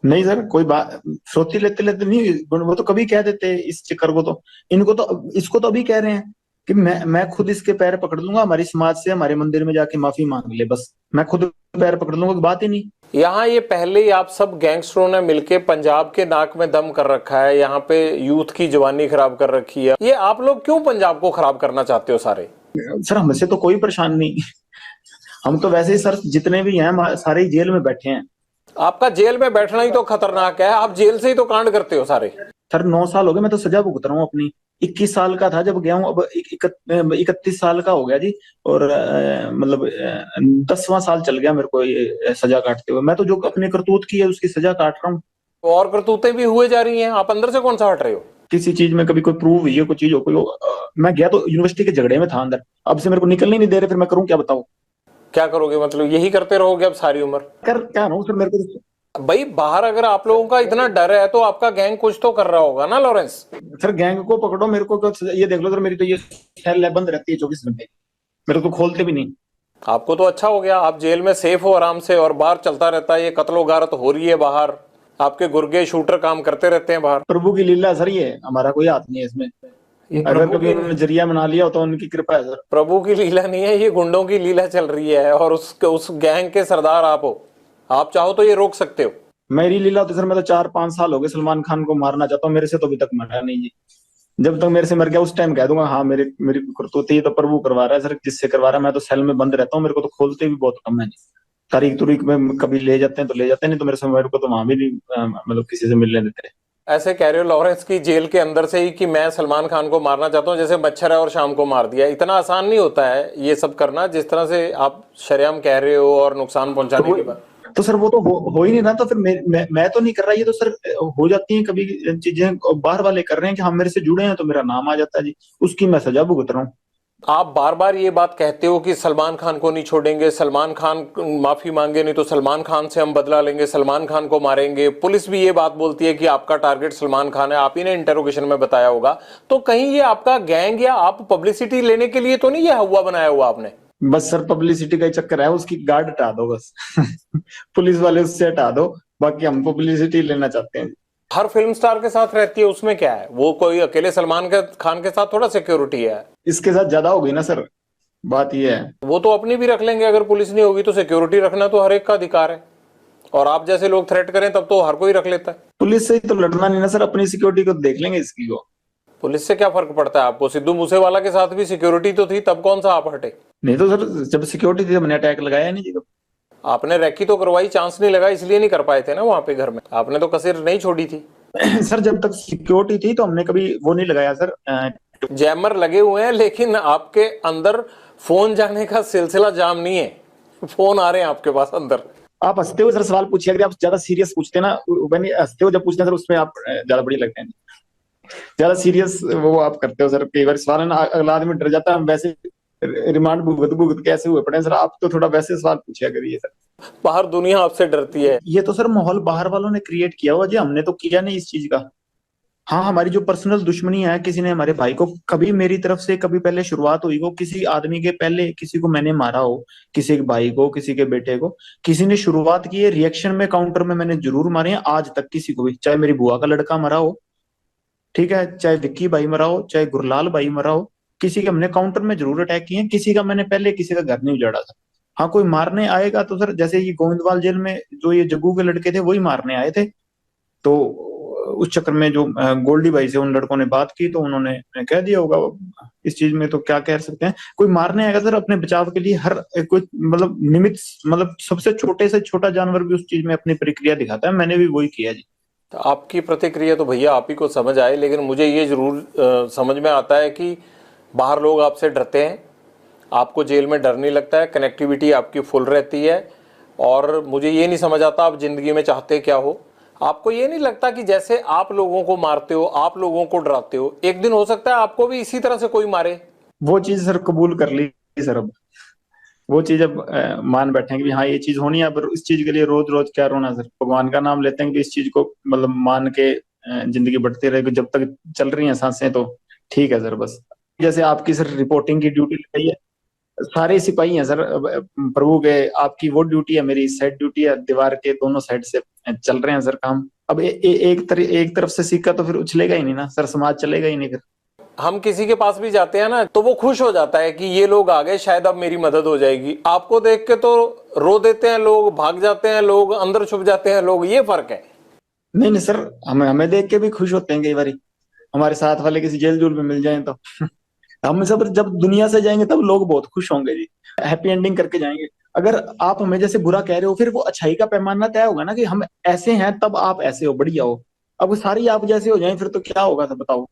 नहीं सर, कोई बात फिरौती लेते लेते नहीं, वो तो कभी कह देते इस चक्कर को। तो इनको तो इसको तो अभी कह रहे हैं कि मैं खुद इसके पैर पकड़ लूंगा, हमारी समाज से हमारे मंदिर में जाके माफी मांग ले, बस मैं खुद पैर पकड़ लूंगा, बात ही नहीं। यहाँ ये पहले ही आप सब गैंगस्टरों ने मिलके पंजाब के नाक में दम कर रखा है, यहाँ पे यूथ की जवानी खराब कर रखी है। ये आप लोग क्यों पंजाब को खराब करना चाहते हो सारे? सर हमसे तो कोई परेशान नहीं। हम तो वैसे ही सर जितने भी हैं सारे ही जेल में बैठे हैं। आपका जेल में बैठना ही तो खतरनाक है, आप जेल से ही तो कांड करते हो सारे। सर 9 साल हो गए, मैं तो सजा भुगत रहा हूँ अपनी। 21 साल का था जब गया हूँ, अब 31 साल का हो गया जी। और मतलब 10वां साल चल गया मेरे को ये सजा काटते हुए। मैं तो जो अपने करतूत की है उसकी सजा काट रहा हूँ। और करतूतें भी हुए जा रही हैं, आप अंदर से कौन सा हट रहे हो? किसी चीज में कभी कोई प्रूव हुई है, कोई चीज हो, मैं गया तो यूनिवर्सिटी के झगड़े में था अंदर, अब से मेरे को निकलने नहीं दे रहे, फिर मैं करूँ क्या बताओ? क्या करोगे? मतलब यही करते रहोगे अब सारी उम्र? कर क्या रहा हूँ सर, मेरे को भाई बाहर अगर आप लोगों का इतना डर है तो आपका गैंग कुछ तो कर रहा होगा ना लॉरेंस? सर गैंग को पकड़ो, मेरे को ये देख लो सर, मेरी तो ये सेल बंद रहती है 24 घंटे, मेरे को खोलते भी नहीं। आपको तो अच्छा हो गया, आप जेल में सेफ हो आराम से, और बाहर चलता रहता है ये कत्लो गारत हो रही है बाहर, आपके गुर्गे शूटर काम करते रहते हैं बाहर। प्रभु की लीला सर, ये हमारा कोई हाथ नहीं है इसमें। अगर कभी उन्होंने जरिया बना लिया तो उनकी कृपा है सर। प्रभु की लीला नहीं है, ये गुंडों की लीला चल रही है, और उस गैंग के सरदार आप हो। आप चाहो तो ये रोक सकते हो। मेरी लीला तो सर, मैं तो 4-5 साल हो गए सलमान खान को मारना चाहता हूँ, मेरे से तो अभी तक मरा नहीं जी। जब तक मेरे से मर गया उस टाइम कह दूंगा हाँ मेरी करतूत, ये तो प्रभु करवा रहा है सर, जिससे करवा रहा है। मैं तो सेल में बंद रहता हूँ, मेरे को तो खोलते भी बहुत कम है जी। तारीख तुरीख में कभी ले जाते हैं तो ले जाते हैं, नहीं तो मेरे को तो वहां भी नहीं मतलब किसी से मिलने देते। ऐसे कह रहे हो लॉरेंस की जेल के अंदर से ही कि मैं सलमान खान को मारना चाहता हूँ, जैसे मच्छर है और शाम को मार दिया। इतना आसान नहीं होता है ये सब करना जिस तरह से आप शरेआम कह रहे हो और नुकसान पहुंचाने के बाद। तो सर वो तो हो ही नहीं रहा, तो फिर मैं तो नहीं कर रहा, ये तो सर हो जाती है कभी चीजें, बाहर वाले कर रहे हैं कि हम मेरे से जुड़े हैं तो मेरा नाम आ जाता है जी, उसकी मैं सजा भुगत रहा हूँ। आप बार बार ये बात कहते हो कि सलमान खान को नहीं छोड़ेंगे, सलमान खान माफी मांगे नहीं तो सलमान खान से हम बदला लेंगे, सलमान खान को मारेंगे। पुलिस भी ये बात बोलती है कि आपका टारगेट सलमान खान है, आप ही ने इंटरोगेशन में बताया होगा। तो कहीं ये आपका गैंग या आप पब्लिसिटी लेने के लिए तो नहीं ये हवा बनाया हुआ आपने? बस सर पब्लिसिटी का ही चक्कर है, उसकी गार्ड हटा दो बस पुलिस वाले उससे हटा दो, बाकी हम पब्लिसिटी लेना चाहते हैं। हर फिल्म स्टार के साथ रहती है, उसमें क्या है? वो कोई अकेले सलमान खान के साथ थोड़ा सिक्योरिटी है। इसके साथ ज्यादा हो गई ना सर, बात ये है। वो तो अपनी भी रख लेंगे, अगर पुलिस नहीं होगी तो सिक्योरिटी रखना तो हर एक का अधिकार है। और आप जैसे लोग थ्रेट करें तब तो हर कोई रख लेता है। पुलिस से ही तो लड़ना नहीं ना सर, अपनी सिक्योरिटी को देख लेंगे इसकी को। पुलिस से क्या फर्क पड़ता है आपको? सिद्धू मूसेवाला के साथ भी सिक्योरिटी तो थी, तब कौन सा आप हटे? नहीं तो सर जब सिक्योरिटी थी हमने अटैक लगाया नहीं जी कब। आपने रैकी तो करवाई, चांस नहीं लगा इसलिए नहीं कर पाए थे ना वहां पे घर में। आपने तो कसर नहीं छोड़ी थी सर जब तक सिक्योरिटी थी तो हमने कभी वो नहीं लगाया सर। जैमर लगे हुए हैं लेकिन आपके अंदर फोन जाने का सिलसिला जाम नहीं है, फोन आ रहे हैं आपके पास अंदर। आप हंसते हो सर सवाल पूछिए, अगर आप ज्यादा सीरियस पूछते ना, हंसते हो जब पूछते हैं सर उसमें आप ज्यादा बड़ी लगते हैं, ज्यादा सीरियस वो आप करते हो सर। कई बार सवाल है ना, अगला आदमी डर जाता है, हम वैसे रिमांड भुगत भुगत कैसे हुए पड़े सर, आप तो थोड़ा वैसे सवाल पूछिया करिए सर। बाहर दुनिया आपसे डरती है। ये तो सर माहौल बाहर वालों ने क्रिएट किया हुआ जी, हमने तो किया नहीं इस चीज का। हाँ हमारी जो पर्सनल दुश्मनी है, किसी ने हमारे भाई को कभी मेरी तरफ से कभी पहले शुरुआत हुई हो, किसी आदमी के पहले किसी को मैंने मारा हो, किसी के भाई को, किसी के बेटे को, किसी ने शुरुआत की है, रिएक्शन में काउंटर में मैंने जरूर मारे हैं आज तक किसी को भी, चाहे मेरी बुआ का लड़का मरा हो, ठीक है, चाहे विक्की भाई मरा हो, चाहे गुरलाल भाई मरा हो, किसी के हमने काउंटर में जरूर अटैक किए हैं, किसी का मैंने पहले किसी का घर नहीं उजाड़ा था। हाँ कोई मारने आएगा तो सर जैसे ये गोविंदवाल जेल में जो ये जग्गू के लड़के थे वही मारने आए थे, तो उस चक्कर में जो गोल्डी भाई से उन लड़कों ने बात की तो उन्होंने कह दिया होगा, इस चीज में तो क्या कह सकते हैं। कोई मारने आएगा सर अपने बचाव के लिए हर कोई मतलब निमित्त, मतलब सबसे छोटे से छोटा जानवर भी उस चीज में अपनी प्रक्रिया दिखाता है, मैंने भी वही किया जी। तो आपकी प्रतिक्रिया तो भैया आप ही को समझ आए, लेकिन मुझे ये जरूर समझ में आता है कि बाहर लोग आपसे डरते हैं, आपको जेल में डर नहीं लगता है, कनेक्टिविटी आपकी फुल रहती है। और मुझे ये नहीं समझ आता आप जिंदगी में चाहते क्या हो। आपको ये नहीं लगता कि जैसे आप लोगों को मारते हो, आप लोगों को डराते हो, एक दिन हो सकता है आपको भी इसी तरह से कोई मारे? वो चीज सर कबूल कर ली सर, अब वो चीज अब मान बैठे कि हाँ ये चीज होनी है, पर इस चीज के लिए रोज रोज क्या रोना सर, भगवान का नाम लेते हैं कि इस चीज को मतलब मान के जिंदगी बढ़ती रहेगी, जब तक चल रही हैं सांसें तो ठीक है सर। बस जैसे आपकी सर रिपोर्टिंग की ड्यूटी लगाई है, सारे सिपाही हैं सर प्रभु के, आपकी वो ड्यूटी है, मेरी साइड ड्यूटी है, दीवार के दोनों साइड से चल रहे हैं सर काम। अब एक तरफ से सिक्का तो फिर उछलेगा ही नहीं ना सर, समाज चलेगा ही नहीं फिर। हम किसी के पास भी जाते हैं ना तो वो खुश हो जाता है कि ये लोग आ गए, शायद अब मेरी मदद हो जाएगी। आपको देख के तो रो देते हैं लोग, भाग जाते हैं लोग, अंदर छुप जाते हैं लोग, ये फर्क है। नहीं सर हमें देख के भी खुश होते हैं कई बार, हमारे साथ वाले किसी जेल जूल में मिल जाए तो हम सब जब दुनिया से जाएंगे तब लोग बहुत खुश होंगे जी, हैप्पी एंडिंग करके जाएंगे। अगर आप हमें जैसे बुरा कह रहे हो फिर वो अच्छाई का पैमाना तय होगा ना कि हम ऐसे हैं तब आप ऐसे हो, बढ़िया हो। अब वो सारी आप जैसे हो जाए फिर तो क्या होगा सर बताओ।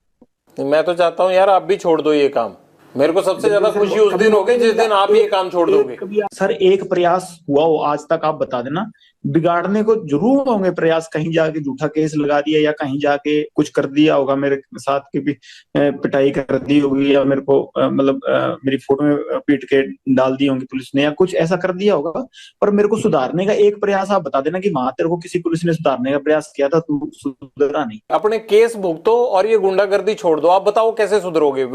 मैं तो चाहता हूँ यार आप भी छोड़ दो ये काम। मेरे को सबसे ज्यादा खुशी उस दिन होगी जिस दिन आप ये काम छोड़ दोगे। सर एक प्रयास हुआ हो आज तक आप बता देना, बिगाड़ने को जरूर होंगे प्रयास, कहीं जाके झूठा केस लगा दिया या कहीं जाके कुछ कर दिया होगा मेरे साथ की भी, पिटाई कर दी होगी या मेरे को मतलब मेरी फोटो में पीट के डाल दी होंगी पुलिस ने या कुछ ऐसा कर दिया होगा, पर मेरे को सुधारने का एक प्रयास आप बता देना कि वहां तेरे को किसी पुलिस ने सुधारने का प्रयास किया था, तू सुधरा नहीं। अपने केस भुगतो और ये गुंडागर्दी छोड़ दो। आप बताओ कैसे सुधरोगे?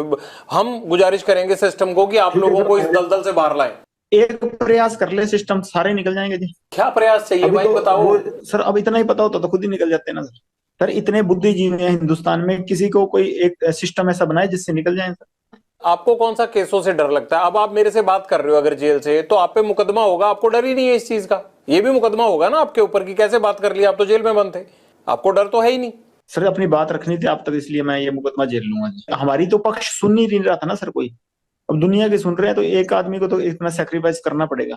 हम गुजारिश करेंगे सिस्टम को कि आप लोगों को इस दलदल से बाहर लाए। एक प्रयास कर ले सिस्टम सारे निकल जाएंगे जी। क्या प्रयास चाहिए भाई बताओ। सर अब इतना ही पता होता तो खुद ही निकल जाते हैं ना सर। सर इतने बुद्धिजीवी हैं हिंदुस्तान में, किसी को कोई एक सिस्टम ऐसा बनाए जिससे निकल जाए सर। आपको कौन सा केसों से डर लगता है? अब आप मेरे से बात कर रहे हो अगर जेल से, तो आप पे मुकदमा होगा, आपको डर ही नहीं है इस चीज का। ये भी मुकदमा होगा ना आपके ऊपर कि कैसे बात कर लिया, आप तो जेल में बंद थे, आपको डर तो है ही नहीं। सर अपनी बात रखनी थी आप तक, इसलिए मैं ये मुकदमा झेल लूंगा। हमारी तो पक्ष सुन नहीं रहा था ना सर कोई, अब दुनिया के सुन रहे हैं तो एक आदमी को तो इतना सेक्रीफाइस करना पड़ेगा।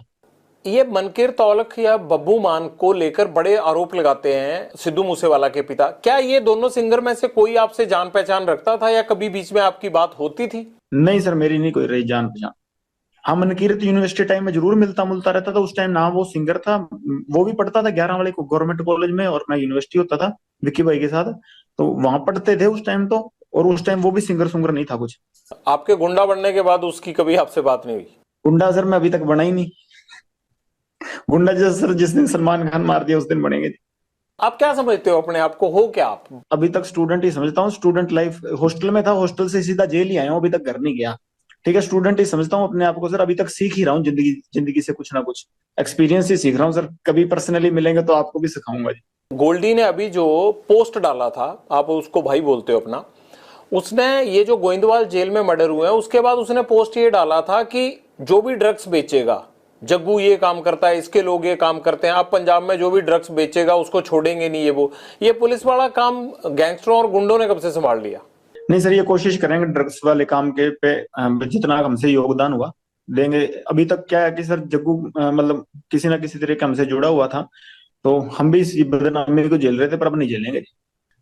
ये मनकीर तौलख या बब्बू मान को लेकर बड़े आरोप लगाते हैं सिद्धू मूसेवाला के पिता। क्या ये दोनों सिंगर में से कोई आपसे जान पहचान रखता था या कभी बीच में आपकी बात होती थी? नहीं सर, मेरी नहीं कोई रही जान पहचान। हाँ, मनकीरत यूनिवर्सिटी टाइम में जरूर मिलता मुलता रहता था। उस टाइम ना वो सिंगर था, वो भी पढ़ता था 11 वाले को गवर्नमेंट कॉलेज में, और मैं यूनिवर्सिटी होता था विक्की भाई के साथ, तो वहां पढ़ते थे उस टाइम तो। और उस टाइम वो भी सिंगर सुंगर नहीं था कुछ। आपके गुंडा बनने के बाद उसकी कभी आपसे बात नहीं हुई? गुंडा सर मैं अभी तक बना ही नहीं। गुंडा जैसे सर जिस दिन सलमान खान मार दिया उस दिन बनेंगे। आप क्या समझते हो अपने आप को, हो क्या आप? अभी तक स्टूडेंट ही समझता हूँ। स्टूडेंट लाइफ, हॉस्टल में था, हॉस्टल से सीधा जेल ही आया हूँ, अभी तक घर नहीं गया। ठीक है, स्टूडेंट ही समझता हूँ अपने आप को सर। अभी तक सीख ही रहा हूँ जिंदगी जिंदगी से कुछ ना कुछ एक्सपीरियंस ही सीख रहा हूँ सर। कभी पर्सनली मिलेंगे तो आपको भी सिखाऊंगा जी। गोल्डी ने अभी जो पोस्ट डाला था, आप उसको भाई बोलते हो अपना, उसने ये जो गोइंदवाल जेल में मर्डर हुए हैं उसके बाद उसने पोस्ट ये डाला था कि जो भी ड्रग्स बेचेगा, जग्गू ये काम करता है, इसके लोग ये काम करते हैं, अब पंजाब में जो भी ड्रग्स बेचेगा उसको छोड़ेंगे नहीं। ये पुलिस वाला काम गैंगस्टरों और गुंडों ने कब से संभाल लिया? नहीं सर, ये कोशिश करेंगे ड्रग्स वाले काम के पे जितना हमसे योगदान हुआ देंगे। अभी तक क्या है कि सर जग्गू मतलब किसी ना किसी तरीके हमसे जुड़ा हुआ था, तो हम भी इस बदनामी को झेल रहे थे, पर अब नहीं झेलेंगे।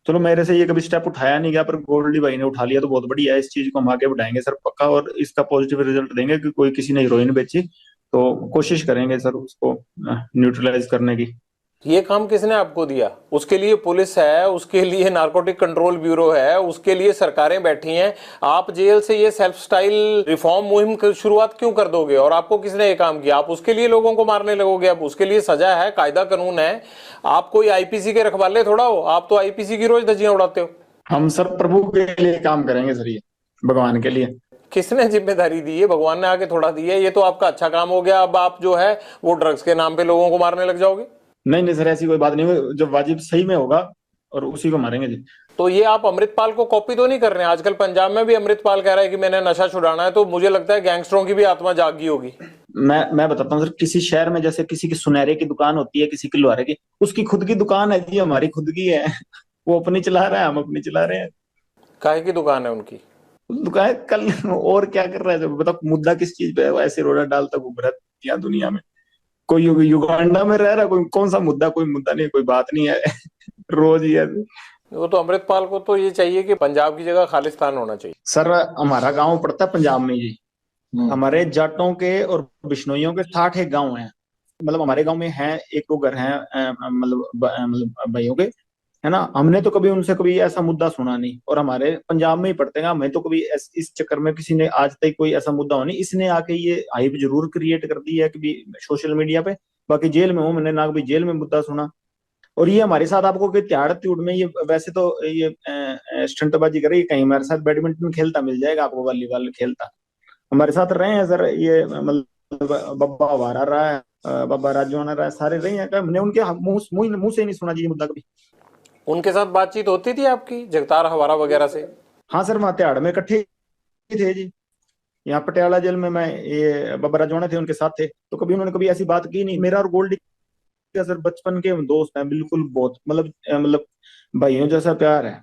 चलो, मेरे से ये कभी स्टेप उठाया नहीं गया, पर गोल्डी भाई ने उठा लिया तो बहुत बढ़िया है। इस चीज को हम आगे बढ़ाएंगे सर पक्का, और इसका पॉजिटिव रिजल्ट देंगे कि कोई किसी ने हीरोइन बेची तो कोशिश करेंगे सर उसको न्यूट्रलाइज करने की। ये काम किसने आपको दिया? उसके लिए पुलिस है, उसके लिए नारकोटिक कंट्रोल ब्यूरो है, उसके लिए सरकारें बैठी हैं। आप जेल से ये सेल्फ स्टाइल रिफॉर्म मुहिम की शुरुआत क्यों कर दोगे? और आपको किसने ये काम किया? आप उसके लिए लोगों को मारने लगोगे? अब उसके लिए सजा है, कायदा कानून है। आप कोई आईपीसी के रखवाले थोड़ा हो, आप तो आईपीसी की रोज धज्जियां उड़ाते हो। हम सर प्रभु के लिए काम करेंगे सर, ये भगवान के लिए। किसने जिम्मेदारी दी है? भगवान ने आके थोड़ा दी है। ये तो आपका अच्छा काम हो गया। अब आप जो है वो ड्रग्स के नाम पे लोगों को मारने लग जाओगे। नहीं नहीं सर, ऐसी कोई बात नहीं हुई। जो वाजिब सही में होगा और उसी को मारेंगे जी। तो ये आप अमृतपाल को कॉपी तो नहीं कर रहे हैं? आजकल पंजाब में भी अमृतपाल कह रहा है कि मैंने नशा छुड़ाना है, तो मुझे लगता है गैंगस्टरों की भी आत्मा जागी होगी। मैं बताता हूँ सर, किसी शहर में जैसे किसी की सुनहरे की दुकान होती है, किसी की लोहारे की, उसकी खुद की दुकान है जी, हमारी खुद की है। वो अपनी चला रहा है, हम अपनी चला रहे हैं। काहे की दुकान है उनकी? दुकान कल और क्या कर रहा है जब बताओ, मुद्दा किस चीज पे है? वो ऐसे रोड़ा डालता घूम रहा है यहाँ दुनिया में। कोई युगांडा में रह रहा है, कोई कौन सा मुद्दा? कोई मुद्दा नहीं, कोई बात नहीं है। रोज ही है। वो तो अमृतपाल को तो ये चाहिए कि पंजाब की जगह खालिस्तान होना चाहिए। सर हमारा गांव पड़ता है पंजाब में जी। हमारे जाटों के और बिश्नोइयों के 60 एक गांव हैं। मतलब हमारे गांव में है एक दो घर हैं मतलब भाइयों के, है ना। हमने तो कभी उनसे कभी ऐसा मुद्दा सुना नहीं, और हमारे पंजाब में ही पड़ते हैं। हमें तो कभी इस चक्कर में किसी ने आज तक कोई ऐसा मुद्दा हो नहीं। इसने आके ये हाइप जरूर क्रिएट कर दी है कभी सोशल मीडिया पे। बाकी जेल में हूँ, मैंने ना कभी जेल में मुद्दा सुना। और ये हमारे साथ आपको कोई त्याड़ त्यूड़ में, ये वैसे तो ये स्टंटबाजी करे, कहीं हमारे साथ बैडमिंटन खेलता मिल जाएगा आपको, वॉलीबॉल खेलता हमारे साथ रहे हैं सर। ये मतलब बब्बा हमारा रहा है, बाबा राजवाना रहा है, सारे रहे हैं। हमने उनके मुंह से नहीं सुना जी ये मुद्दा कभी। उनके साथ बातचीत होती थी आपकी, जगतार हवारा वगैरह से? हाँ सर, वहाँ तिहाड़ में इकट्ठे थे जी। यहाँ पटियाला जेल में मैं, ये बाबा राजवाना थे, उनके साथ थे, तो कभी उन्होंने कभी ऐसी बात की नहीं। मेरा और गोल्डी का सर बचपन के हम दोस्त हैं बिल्कुल, बहुत मतलब भाइयों जैसा प्यार है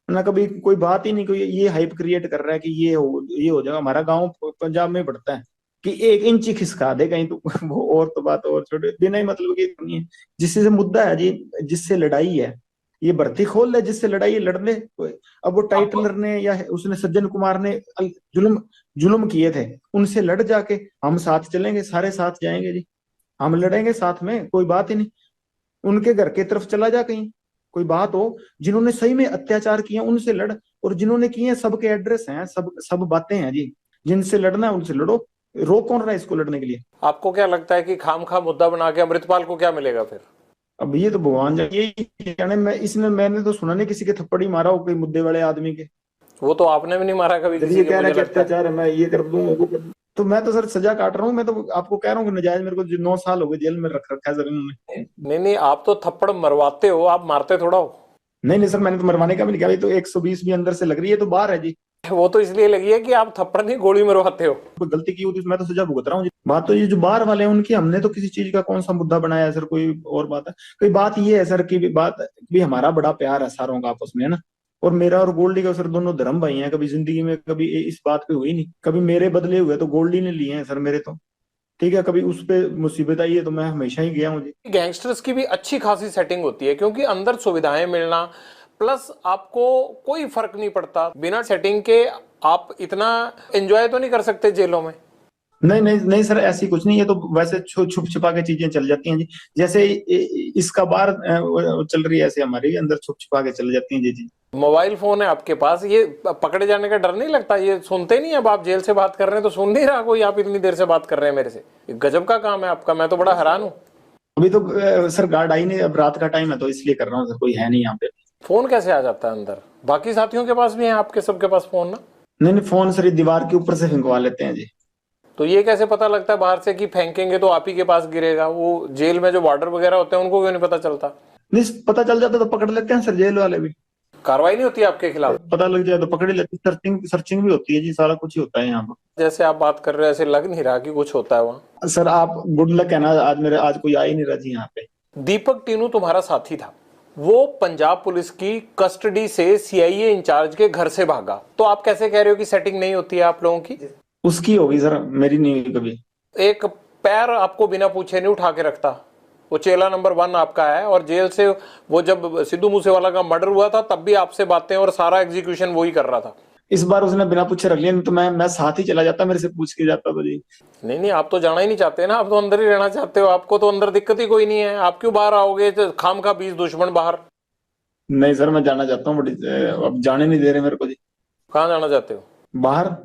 ना। कभी कोई बात ही नहीं, कोई ये हाइप क्रिएट कर रहा है कि ये हो जाएगा। हमारा गांव पंजाब में पड़ता है कि 1 इंच ही खिसका दे कहीं तो वो और तो बात और छोटे बिना ही मतलब की नहीं है। जिससे मुद्दा है जी, जिससे लड़ाई है, ये भर्ती खोल ले, जिससे लड़ाई लड़ ले। अब वो टाइटलर ने या उसने सज्जन कुमार ने जुल्म जुल्म किए थे, उनसे लड़ जाके हम साथ चलेंगे, सारे साथ जाएंगे जी। हम लड़ेंगे साथ में, कोई बात ही नहीं। उनके घर की तरफ चला जा कहीं, कोई बात हो, जिन्होंने सही में अत्याचार किया उनसे लड़, और जिन्होंने किए सबके एड्रेस हैं, सब बातें हैं जी। जिनसे लड़ना है उनसे लड़ो, रोक कौन रहा है इसको लड़ने के लिए? आपको क्या लगता है कि खामखा मुद्दा बना के अमृतपाल को क्या मिलेगा फिर? अब ये तो भगवान ये जाने। मैंने तो सुना नहीं किसी के थप्पड़ ही मारा हो कोई मुद्दे वाले आदमी के। वो तो आपने भी नहीं मारा कभी किसी ये के, कह रहा है मुझे कि लगता है। अत्याचार है, मैं ये कर दूं वो कर दूं। तो मैं तो सर सजा काट रहा हूँ। मैं तो आपको कह रहा हूँ कि नजायज मेरे को 9 साल हो गए जेल में रख रखा है सर इन्होंने। नहीं नहीं, आप तो थप्पड़ मरवाते हो, आप मारते थोड़ा हो। नहीं नहीं सर, मैंने तो मरवाने का भी नहीं किया। तो 120 भी अंदर से लग रही है, तो बाहर है जी। वो तो इसलिए लगी है कि आप थप्पड़ नहीं गोली मरवाते हो। कोई गलती की होती मैं तो सजा भुगत रहा हूँ जी। बात तो ये जो बाहर वाले हैं उनकी, हमने तो किसी चीज का कौन सा मुद्दा बनाया है सर? कोई और बात है? कोई बात ये है सर की बात भी, हमारा बड़ा प्यार है सारों का आपस में, है ना। और मेरा और गोल्डी का सर दोनों धर्म भाई हैं। कभी जिंदगी में कभी इस बात पे हुई नहीं। कभी मेरे बदले हुए तो गोल्डी ने लिए हैं सर मेरे तो। ठीक है, कभी उस पे मुसीबत आई है तो मैं हमेशा ही गया हूँ जी। गैंगस्टर्स की भी अच्छी खासी सेटिंग होती है, क्योंकि अंदर सुविधाएं मिलना, प्लस आपको कोई फर्क नहीं पड़ता बिना सेटिंग के। आप इतना एंजॉय तो नहीं कर सकते जेलों में। नहीं नहीं नहीं सर, ऐसी कुछ नहीं है, तो वैसे छुप छुपा के चीजें चल जाती हैं जी। जैसे इसका बार वो चल रही है, ऐसे हमारी भी अंदर छुप छुपा के चल जाती हैं जी जी। मोबाइल फोन है आपके पास, ये पकड़े जाने का डर नहीं लगता? ये सुनते नहीं? अब आप जेल से बात कर रहे हैं तो सुन नहीं रहा कोई, आप इतनी देर से बात कर रहे हैं मेरे से। गजब का काम है आपका, मैं तो बड़ा हैरान हूँ। अभी तो सर गार्ड आई नहीं, अब रात का टाइम है तो इसलिए कर रहा हूँ सर, कोई है नहीं यहाँ पे। फोन कैसे आ जाता है अंदर? बाकी साथियों के पास भी है, आपके सबके पास फोन ना? नहीं नहीं, फोन सर ये दीवार के ऊपर से फेंकवा लेते हैं जी। तो ये कैसे पता लगता है बाहर से कि फेंकेंगे तो आप ही के पास गिरेगा? वो जेल में जो वार्डर वगैरह होते हैं उनको क्यों नहीं पता चलता? नहीं, पता चल जाता तो पकड़ लेते हैं सर, जेल वाले भी। कार्रवाई नहीं होती आपके खिलाफ? पता लग जाए तो पकड़ ही लेते, सर्चिंग सर्चिंग भी होती है जी, सारा कुछ ही होता है यहाँ पर। जैसे आप बात कर रहे हो ऐसे लग नहीं रहा कि कुछ होता है वहाँ। सर आप गुड लक है ना, आज कोई आ ही नहीं रहा जी यहाँ पे। दीपक टीनू तुम्हारा साथी था, वो पंजाब पुलिस की कस्टडी से सीआईए इंचार्ज के घर से भागा, तो आप कैसे कह रहे हो कि सेटिंग नहीं होती है आप लोगों की? उसकी होगी सर, मेरी नहीं हुई कभी। एक पैर आपको बिना पूछे नहीं उठा के रखता। वो चेला नंबर 1 आपका है, और जेल से वो जब सिद्धू मूसेवाला का मर्डर हुआ था तब भी आपसे बातें और सारा एग्जीक्यूशन वो ही कर रहा था। इस बार उसने बिना पूछे रख लिया, नहीं तो मैं साथ ही चला जाता, मेरे से पूछ के जाता तो जी। नहीं नहीं, आप तो जाना ही नहीं चाहते ना, आप तो अंदर ही रहना चाहते हो। आपको तो अंदर दिक्कत ही कोई नहीं है, आप क्यों बाहर आओगे? खाम खा 20 दुश्मन बाहर। नहीं सर, मैं जाना चाहता हूँ बड़ी, अब जाने नहीं दे रहे मेरे को जी। कहाँ जाना चाहते हो? बाहर।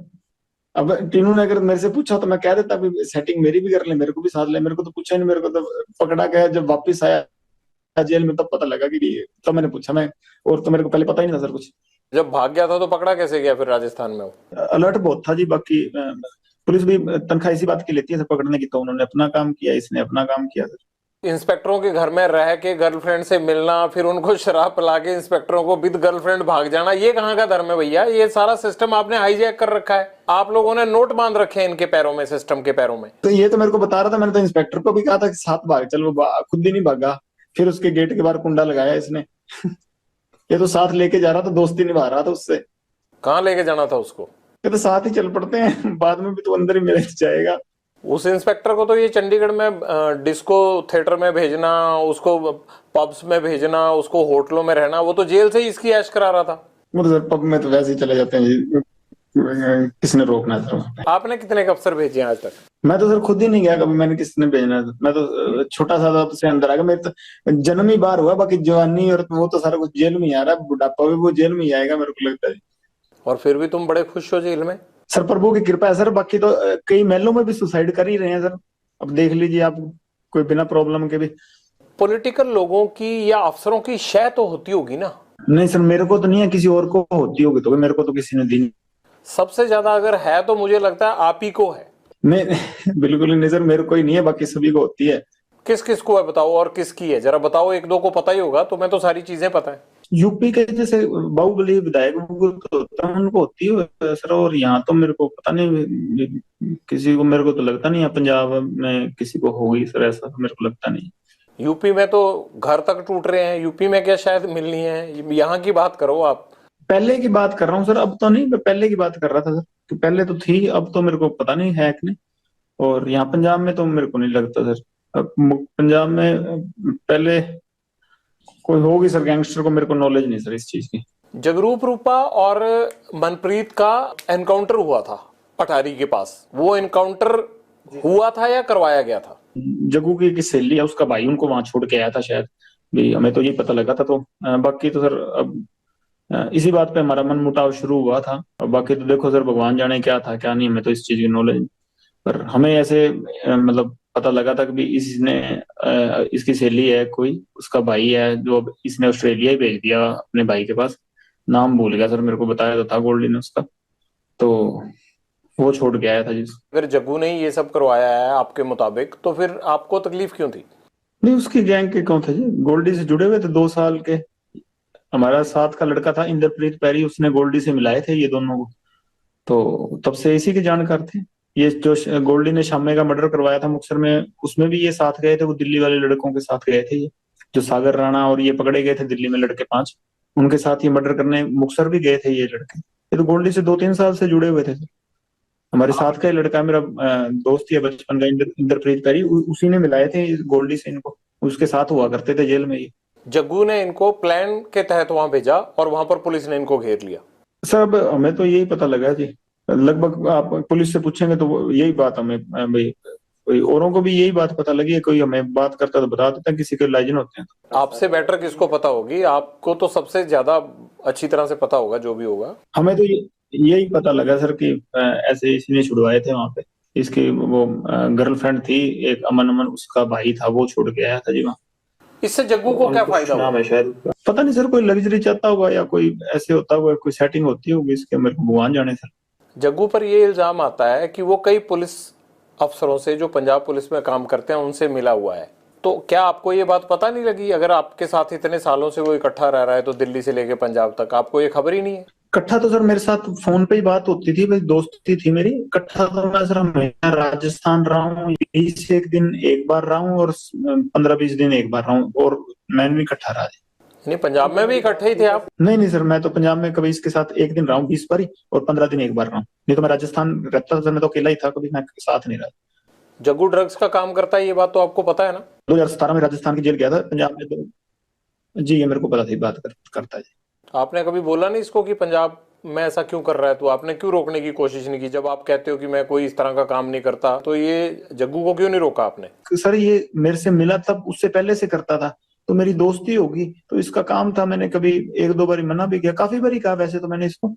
अब टीनू ने अगर मेरे से पूछा तो मैं कह देता भी सेटिंग मेरी भी कर ले, मेरे को भी साथ ले। मेरे को तो पूछा नहीं, मेरे को तो पकड़ा गया जब वापस आया जेल में, तब पता लगा कि तब मैंने पूछा मैं, और तो मेरे को पहले पता ही नहीं था सर कुछ। जब भाग गया था तो पकड़ा कैसे गया फिर राजस्थान में? अलर्ट बहुत था जी, बाकी पुलिस भी तनख्वाह इसी बात की लेती है सर पकड़ने की, तो उन्होंने अपना काम किया, इसने अपना काम किया सर। इंस्पेक्टरों के घर में रह के गर्लफ्रेंड से मिलना, फिर उनको शराब पिला के इंस्पेक्टरों को विद गर्लफ्रेंड भाग जाना, ये कहाँ का धर्म है भैया? ये सारा सिस्टम आपने हाईजैक कर रखा है। आप लोगों ने नोट बांध रखे हैं इनके पैरों में, सिस्टम के पैरों में। तो ये तो मेरे को बता रहा था, मैंने तो इंस्पेक्टर को भी कहा था कि साथ भाग चल, वो खुद ही नहीं भागा। फिर उसके गेट के बाहर कुंडा लगाया इसने। ये तो साथ लेके जा रहा था, दोस्ती निभा रहा था उससे। कहाँ लेके जाना था उसको? ये तो साथ ही चल पड़ते हैं, बाद में भी तो अंदर ही मिल जाएगा। उस इंस्पेक्टर को तो ये चंडीगढ़ में डिस्को थिएटर में भेजना, उसको पब्स में भेजना, उसको होटलों में रहना, वो तो जेल से ही इसकी ऐश करा रहा था। वो तो सर पब में तो वैसे ही चले जाते हैं जी, किसने रोकना सर। आपने कितने अफसर भेजे हैं आज तक? मैं तो सर खुद ही नहीं गया कभी, मैंने किसने भेजना था। मैं तो छोटा सा था से अंदर आ गया, मेरे तो जन्म ही बाहर हुआ, बाकी जवानी और वो तो सारा कुछ जेल में ही आ रहा है, बुढ़ापा भी वो जेल में ही आएगा मेरे को लगता है। और फिर भी तुम बड़े खुश हो जेल में? सर प्रभु की कृपा है सर, बाकी तो कई महलों में भी सुसाइड कर ही रहे हैं सर, अब देख लीजिए आप, कोई बिना प्रॉब्लम के भी। पॉलिटिकल लोगों की या अफसरों की शय तो होती होगी ना? नहीं सर, मेरे को तो नहीं है, किसी और को होती होगी तो, मेरे को तो किसी ने दी नहीं। सबसे ज्यादा अगर है तो मुझे लगता है आप ही को है। नहीं बिल्कुल नहीं सर, मेरे को ही नहीं है, बाकी सभी को होती है। किस किस को है बताओ, और किसकी है जरा बताओ। एक दो को पता ही होगा, तुम्हें तो सारी चीजें पता है। यूपी के जैसे बाहुबली विधायक तो होता है, उनको होती है सर, और यहाँ तो मेरे को पता नहीं किसी को, मेरे को तो लगता नहीं है पंजाब में किसी को होगी सर, ऐसा तो मेरे को लगता नहीं। यूपी में तो घर तक टूट रहे हैं, यूपी में क्या शायद मिलनी है? यहाँ की बात करो आप। पहले की बात कर रहा हूँ सर, अब तो नहीं, मैं पहले की बात कर रहा था सर, कि पहले तो थी, अब तो मेरे को पता नहीं है कि नहीं। और यहाँ पंजाब में तो मेरे को नहीं लगता सर, अब पंजाब में पहले कोई होगी सर गैंगस्टर, को मेरे को नॉलेज नहीं सर इस चीज की। जगरूप रूपा और मनप्रीत का एनकाउंटर हुआ था अटारी के पास, वो एनकाउंटर हुआ था या करवाया गया था? जग्गू की सहेली है, उसका भाई उनको वहां छोड़ के आया था शायद भी, हमें तो ये पता लगा था। तो बाकी तो सर अब इसी बात पे हमारा मन मुटाव शुरू हुआ था, और बाकी तो देखो सर भगवान जाने क्या था क्या नहीं, हमें तो इस चीज की नॉलेज। पर हमें ऐसे मतलब पता लगा था कि भी इसने इसकी सहेली है कोई, उसका भाई है, जो अब इसने ऑस्ट्रेलिया ही भेज दिया अपने भाई के पास। नाम भूल गया सर, मेरे को बताया तो था गोल्डी ने उसका, तो वो छोड़ के आया था जिस। अगर जग्गू ने ये सब करवाया है आपके मुताबिक, तो फिर आपको तकलीफ क्यों थी? नहीं, उसकी गैंग के कौन थे जी, गोल्डी से जुड़े हुए थे 2 साल के। हमारा साथ का लड़का था इंद्रप्रीत पैरी, उसने गोल्डी से मिलाए थे ये दोनों को, तो तब से इसी के जानकार थे। ये जो गोल्डी ने शामे का मर्डर करवाया था मुक्तसर में, उसमें भी ये साथ गए थे, वो दिल्ली वाले लड़कों के साथ गए थे। ये जो सागर राणा और ये पकड़े गए थे दिल्ली में लड़के 5, उनके साथ ये मर्डर करने मुक्तसर भी गए थे ये लड़के। ये तो गोल्डी से 2-3 साल से जुड़े हुए थे। हमारे साथ का ही लड़का मेरा दोस्त ही है बचपन का, इंद्रप्रीत पैरी, उसी ने मिलाए थे गोल्डी से इनको, उसके साथ हुआ करते थे जेल में ही। जग्गू ने इनको प्लान के तहत वहां भेजा और वहां पर पुलिस ने इनको घेर लिया। सर अब हमें तो यही पता लगा जी, लगभग आप पुलिस से पूछेंगे तो यही बात हमें भाई, कोई औरों को भी यही बात पता लगी है, कोई हमें बात करता तो बता देता, किसी के लाइजन होते हैं। आपसे बेटर किसको पता होगी, आपको तो सबसे ज्यादा अच्छी तरह से पता होगा जो भी होगा। हमें तो यही पता लगा सर कि ऐसे इसने छुड़वाए थे वहां पे, इसकी वो गर्लफ्रेंड थी एक, अमन अमन उसका भाई था, वो छोड़ के आया था जी वहाँ। इससे जग्गू को क्या फायदा हुआ? नाम है शायद उसका, पता नहीं सर, कोई लग्जरी चाहता होगा या कोई ऐसे होता होगा, कोई सेटिंग होती होगी इसके, मेरे को भगवान जाने सर। जग्गू पर ये इल्जाम आता है कि वो कई पुलिस अफसरों से जो पंजाब पुलिस में काम करते हैं उनसे मिला हुआ है। तो क्या आपको ये बात पता नहीं लगी? अगर आपके साथ इतने सालों से वो इकट्ठा रह रहा है तो दिल्ली से लेके पंजाब तक, आपको ये खबर ही नहीं है? इकट्ठा तो सर मेरे साथ फोन पे ही बात होती थी, भाई दोस्ती थी मेरी। इकट्ठा तो मैं सर हमेशा राजस्थान रहा हूँ, यही से एक दिन एक बार रहा हूँ और 15-20 दिन एक बार रहा हूँ, और मैंने भी इकट्ठा रहा। नहीं, पंजाब में भी इकट्ठे ही थे आप? नहीं नहीं सर, मैं तो पंजाब में कभी इसके साथ एक दिन रहा हूँ 20 बार ही, और 15 दिन एक बार रहा हूँ। नहीं तो मैं राजस्थान रहता था सर, मैं तो अकेला ही था, कभी मैं साथ नहीं रहा। जग्गू ड्रग्स का काम करता है, ये बात तो आपको पता है ना? 2017 में राजस्थान की जेल गया था, पंजाब में तो जी ये मेरे को पता थी, बात करता है जी। आपने कभी बोला नहीं इसको कि पंजाब में ऐसा क्यों कर रहा है? तो आपने क्यों रोकने की कोशिश नहीं की? जब आप कहते हो कि मैं कोई इस तरह का काम नहीं करता, तो ये जग्गू को क्यों नहीं रोका आपने? सर ये मेरे से मिला तब, उससे पहले से करता था तो मेरी दोस्ती होगी, तो इसका काम था। मैंने कभी 1-2 बार मना भी किया, काफी बार कहा वैसे तो मैंने इसको,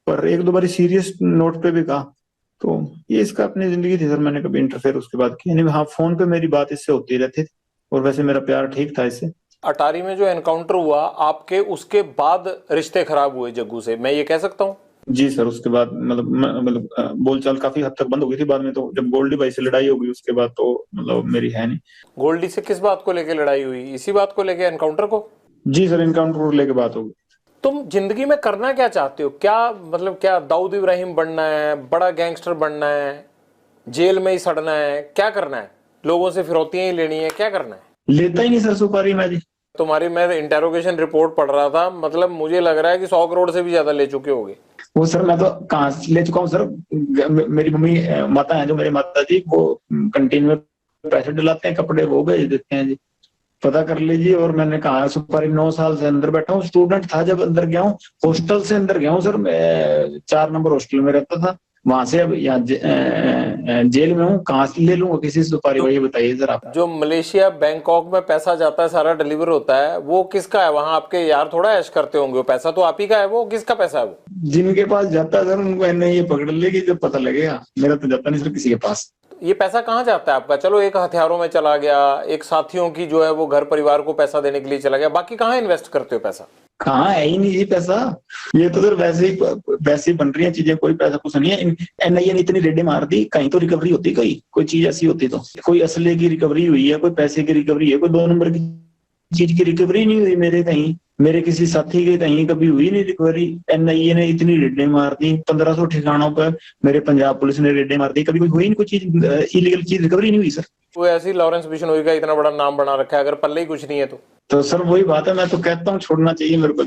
पर 1-2 बार सीरियस नोट पे भी कहा। तो ये इसका अपनी जिंदगी थी सर, मैंने कभी इंटरफेयर उसके बाद किया नहीं। हाँ फोन पे मेरी बात इससे होती रहती थी, और वैसे मेरा प्यार ठीक था इससे। अटारी में जो एनकाउंटर हुआ आपके, उसके बाद रिश्ते खराब हुए जग्गू से, मैं ये कह सकता हूँ? जी सर, उसके बाद मतलब बोलचाल काफी हद तक बंद हो गई थी बाद में। तो जब गोल्डी भाई से लड़ाई हो गई उसके बाद तो मतलब मेरी है नहीं। गोल्डी से किस बात को लेके लड़ाई हुई? इसी बात को लेके, एनकाउंटर को? जी सर, एनकाउंटर को लेके बात हो गई। तुम जिंदगी में करना क्या चाहते हो? क्या मतलब, क्या दाऊद इब्राहिम बनना है, बड़ा गैंगस्टर बनना है, जेल में ही सड़ना है, क्या करना है? लोगों से फिरौतियां ही लेनी है, क्या करना है? लेता ही नहीं सर सुपारी मैं जी। तुम्हारी मैं इंटेरोगेशन रिपोर्ट पढ़ रहा था, मतलब मुझे लग रहा है कि 100 करोड़ से भी ज्यादा ले चुके होगे। वो सर मैं तो कहाँ से ले चुका हूँ सर, मेरी मम्मी माता है जो मेरी माता जी, वो कंटीन में पैसे डलाते हैं, कपड़े वो भेज देते हैं जी, पता कर लीजिए। और मैंने कहा सुपारी 9 साल से अंदर बैठा हूँ, स्टूडेंट था जब अंदर गया हूँ, हॉस्टल से अंदर गया हूँ सर, मैं 4 नंबर हॉस्टल में रहता था, वहां से अब यहाँ जेल में हूँ, कहाँ से ले लूंगा किसी से सुपारी, वही बताइए सर आप। जो मलेशिया बैंकॉक में पैसा जाता है, सारा डिलीवर होता है, वो किसका है? वहां आपके यार थोड़ा ऐश करते होंगे, वो पैसा तो आप ही का है, वो किसका पैसा है? वो जिनके पास जाता है सर उनको ये पकड़ लेगी जब पता लगेगा, मेरा तो जाता नहीं सर किसी के पास। ये पैसा कहाँ जाता है आपका? चलो एक हथियारों में चला गया, एक साथियों की जो है वो घर परिवार को पैसा देने के लिए चला गया, बाकी कहाँ इन्वेस्ट करते हो पैसा? कहाँ है ही नहीं जी पैसा, ये तो सर वैसे ही बन रही है चीजें, कोई पैसा कुछ नहीं है। एनआईए ने इतनी रेडें मार दी, कहीं तो रिकवरी होती, कोई चीज ऐसी होती तो, कोई असले की रिकवरी हुई है, कोई पैसे की रिकवरी है, कोई 2 नंबर की चीज की रिकवरी नहीं हुई मेरे कहीं, मेरे किसी साथी के कहीं कभी हुई नहीं रिकवरी। एनआईए ने इतनी रेडें मार दी 1500 ठिकानों पर, मेरे पंजाब पुलिस ने रेडें मार दी, कभी कोई हुई नहीं कोई चीज, इलीगल चीज रिकवरी नहीं हुई सर। वो ऐसी लॉरेंस बिश्नोई का इतना बड़ा नाम बना रखा है, अगर पल्ले ही कुछ नहीं है तो सर वही बात है, मैं तो कहता हूँ छोड़ना चाहिए मेरे को,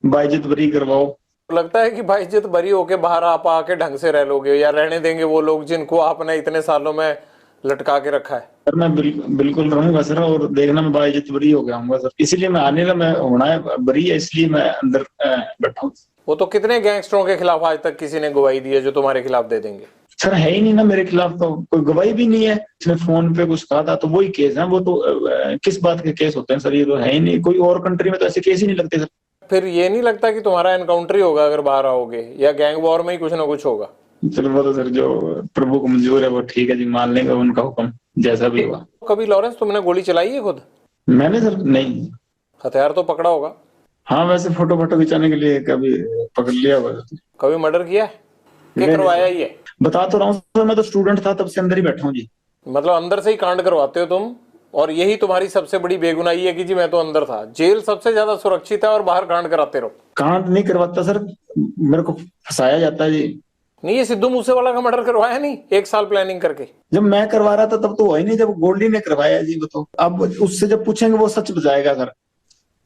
बाइज्जत बरी करवाओ। लगता है कि भाई इज्जत बरी होके बाहर आप आके ढंग से रह लोगे, या रहने देंगे वो लोग जिनको आपने इतने सालों में लटका के रखा है? सर मैं बिल्कुल रहूंगा सर, और देखना मैं बाइज्जत बरी हो गया हूँ सर, इसीलिए मैं आने लगा, मैं होना है बरी है इसलिए मैं अंदर बैठा हूँ। वो तो कितने गैंगस्टरों के खिलाफ आज तक किसी ने गवाही दी है जो तुम्हारे खिलाफ दे देंगे? सर है ही नहीं ना मेरे खिलाफ, तो कोई गवाही भी नहीं है। इसने फोन पे कुछ कहा था तो वही केस है, वो तो किस बात के केस होते हैं सर, ये तो है ही नहीं, कोई और कंट्री में तो ऐसे केस ही नहीं लगते सर। फिर ये नहीं लगता कि तुम्हारा एनकाउंटर ही होगा अगर बाहर आओगे, या गैंग वॉर में ही कुछ ना कुछ होगा? चलो वो तो सर जो प्रभु को मंजूर है वो ठीक है जी, मान लेंगे उनका हुक्म जैसा भी होगा। कभी लॉरेंस तुमने गोली चलाई है खुद? मैंने सर नहीं। हथियार तो पकड़ा होगा? हाँ वैसे फोटो खिंचाने के लिए कभी पकड़ लिया हुआ। कभी मर्डर किया है? क्या करवाया ये? बता तो रहा हूँ सर, मैं तो स्टूडेंट था तब से अंदर ही बैठा हूँ जी। मतलब अंदर से ही कांड करवाते हो तुम, और यही तुम्हारी सबसे बड़ी बेगुनाही है कि जी मैं तो अंदर था। जेल सबसे ज्यादा सुरक्षित है और बाहर कांड कराते रहो। कांड नहीं करवाता सर, मेरे को फंसाया जाता है जी। नहीं, ये सिद्धू मूसेवाला का मर्डर करवाया नहीं 1 साल प्लानिंग करके? जब मैं करवा रहा था तब तो हुआ ही नहीं, जब गोल्डी ने करवाया जी वो तो, अब उससे जब पूछेंगे वो सच बताएगा सर,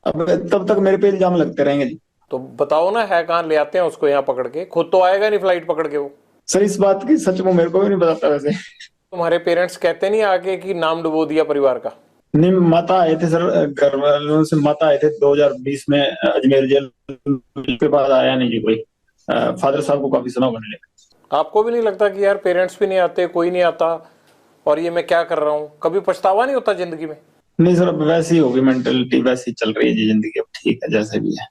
अब तब तक मेरे पे इल्जाम लगते रहेंगे जी। तो बताओ ना, है कहाँ, ले आते हैं उसको यहाँ पकड़ के, खुद तो आएगा नहीं फ्लाइट पकड़ के वो। सर इस बात की सच में मेरे को भी नहीं पता था वैसे। तुम्हारे पेरेंट्स कहते नहीं आगे कि नाम डुबो दिया परिवार का? नहीं, माता आए थे सर, घर वालों से माता आए थे 2020 में अजमेर जेल, के बाद आया नहीं जी कोई। फादर साहब को काफी सुना होगा। आपको भी नहीं लगता कि यार पेरेंट्स भी नहीं आते, कोई नहीं आता, और ये मैं क्या कर रहा हूँ? कभी पछतावा नहीं होता जिंदगी में? नहीं सर, अब वैसी ही होगी मेंटेलिटी, वैसी चल रही है जी जिंदगी, अब ठीक है जैसे भी है,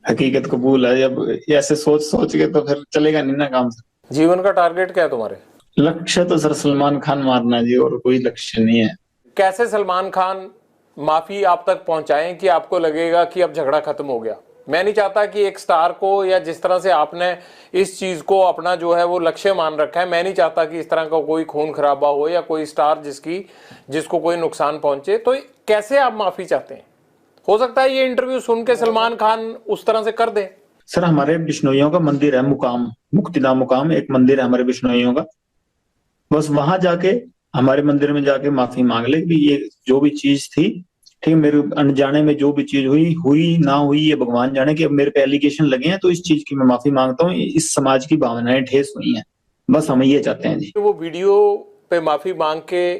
हकीकत कबूल है। अब ऐसे सोच सोच के तो फिर चलेगा नहीं ना काम सर। जीवन का टारगेट क्या है तुम्हारे? लक्ष्य तो सर सलमान खान मारना जी, और कोई लक्ष्य नहीं है। कैसे सलमान खान माफी आप तक पहुंचाएं कि आपको लगेगा कि अब झगड़ा खत्म हो गया? मैं नहीं चाहता कि एक स्टार को, या जिस तरह से आपने इस चीज को अपना जो है वो लक्ष्य मान रखा है, मैं नहीं चाहता कि इस तरह का कोई खून खराबा हो या कोई स्टार जिसको कोई नुकसान पहुंचे। तो कैसे आप माफी चाहते हैं? हो सकता है ये इंटरव्यू सुन के सलमान खान उस तरह से कर दे। सर हमारे बिश्नोइयों का मंदिर है मुकाम, मुक्तिधाम मुकाम एक मंदिर है हमारे बिश्नोइयों का, बस वहां जाके, हमारे मंदिर में जाके माफी मांग ले कि ये जो भी चीज थी, ठीक है, मेरे अनजाने में जो भी चीज हुई हुई ना हुई ये भगवान जाने, कि अब मेरे पे एलिगेशन लगे हैं तो इस चीज की मैं माफी मांगता हूँ, इस समाज की भावनाएं ठेस हुई हैं, बस हम ये चाहते हैं जी। वो वीडियो पे माफी मांग के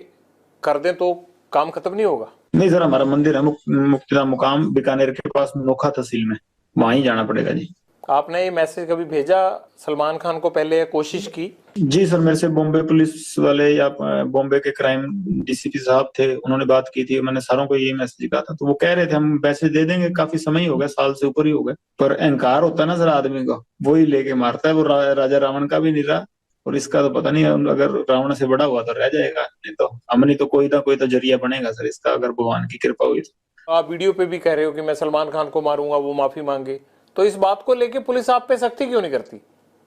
कर दें तो काम खत्म नहीं होगा? नहीं सर, हमारा मंदिर है मुक्तिधाम मुकाम बीकानेर के पास नोखा तहसील में, वहां ही जाना पड़ेगा जी। आपने ये मैसेज कभी भेजा सलमान खान को पहले, या कोशिश की? जी सर, मेरे से बॉम्बे पुलिस वाले या बॉम्बे के क्राइम डीसीपी साहब थे, उन्होंने बात की थी, मैंने सारों को ये मैसेज कहा था, तो वो कह रहे थे हम मैसेज दे देंगे, काफी समय ही हो गया, साल से ऊपर ही हो गए, पर अहंकार होता है ना सर आदमी का, वो ही लेके मारता है। वो राजा रावण का भी नहीं रहा, और इसका तो पता नहीं, अगर रावण से बड़ा हुआ तो रह जाएगा, नहीं तो हम, नहीं तो कोई ना कोई तो जरिया बनेगा सर इसका, अगर भगवान की कृपा हुई तो। आप वीडियो पे भी कह रहे हो कि मैं सलमान खान को मारूंगा, वो माफी मांगे, तो इस बात को लेके पुलिस आप पे सख्ती क्यों नहीं करती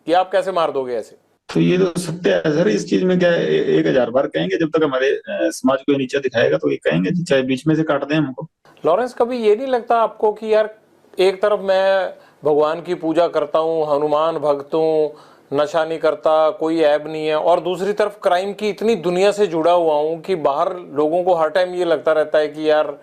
कि आप कैसे मार दोगे ऐसे? तो ये तो सत्य है सर, इस चीज में क्या है, 1000 बार कहेंगे, जब तक हमारे समाज को नीचा दिखाएगा तो ये कहेंगे, चाहे बीच में से काट दें हमको। लॉरेंस, कभी ये नहीं लगता आपको कि यार एक तरफ मैं भगवान की पूजा करता हूँ, हनुमान भक्त हूँ, नशा नहीं करता, कोई ऐब नहीं है, और दूसरी तरफ क्राइम की इतनी दुनिया से जुड़ा हुआ हूँ कि बाहर लोगों को हर टाइम ये लगता रहता है कि यार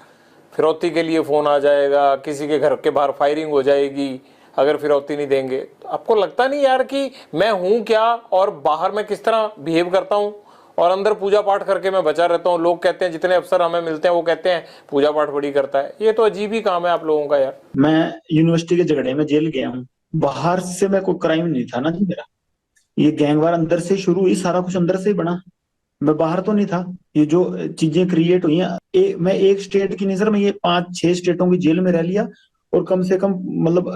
फिरौती के लिए फोन आ जाएगा, किसी के घर के बाहर फायरिंग हो जाएगी अगर फिरौती नहीं देंगे? तो आपको लगता नहीं यार कि मैं हूं क्या, और बाहर मैं किस तरह बिहेव करता हूं, और अंदर पूजा पाठ करके मैं बचा रहता हूं? लोग कहते हैं, जितने अफसर हमें मिलते हैं वो कहते हैं पूजा पाठ बड़ी करता है। ये तो अजीब ही काम है आप लोगों का यार। मैं यूनिवर्सिटी के झगड़े में जेल गया हूँ, बाहर से मैं कोई क्राइम नहीं था ना जी मेरा, ये गैंगवार अंदर से शुरू हुई, सारा कुछ अंदर से ही बना, मैं बाहर तो नहीं था। ये जो चीजें क्रिएट हुई हैं, मैं एक स्टेट की नहीं सर, मैं ये 5-6 स्टेटों की जेल में रह लिया, और कम से कम मतलब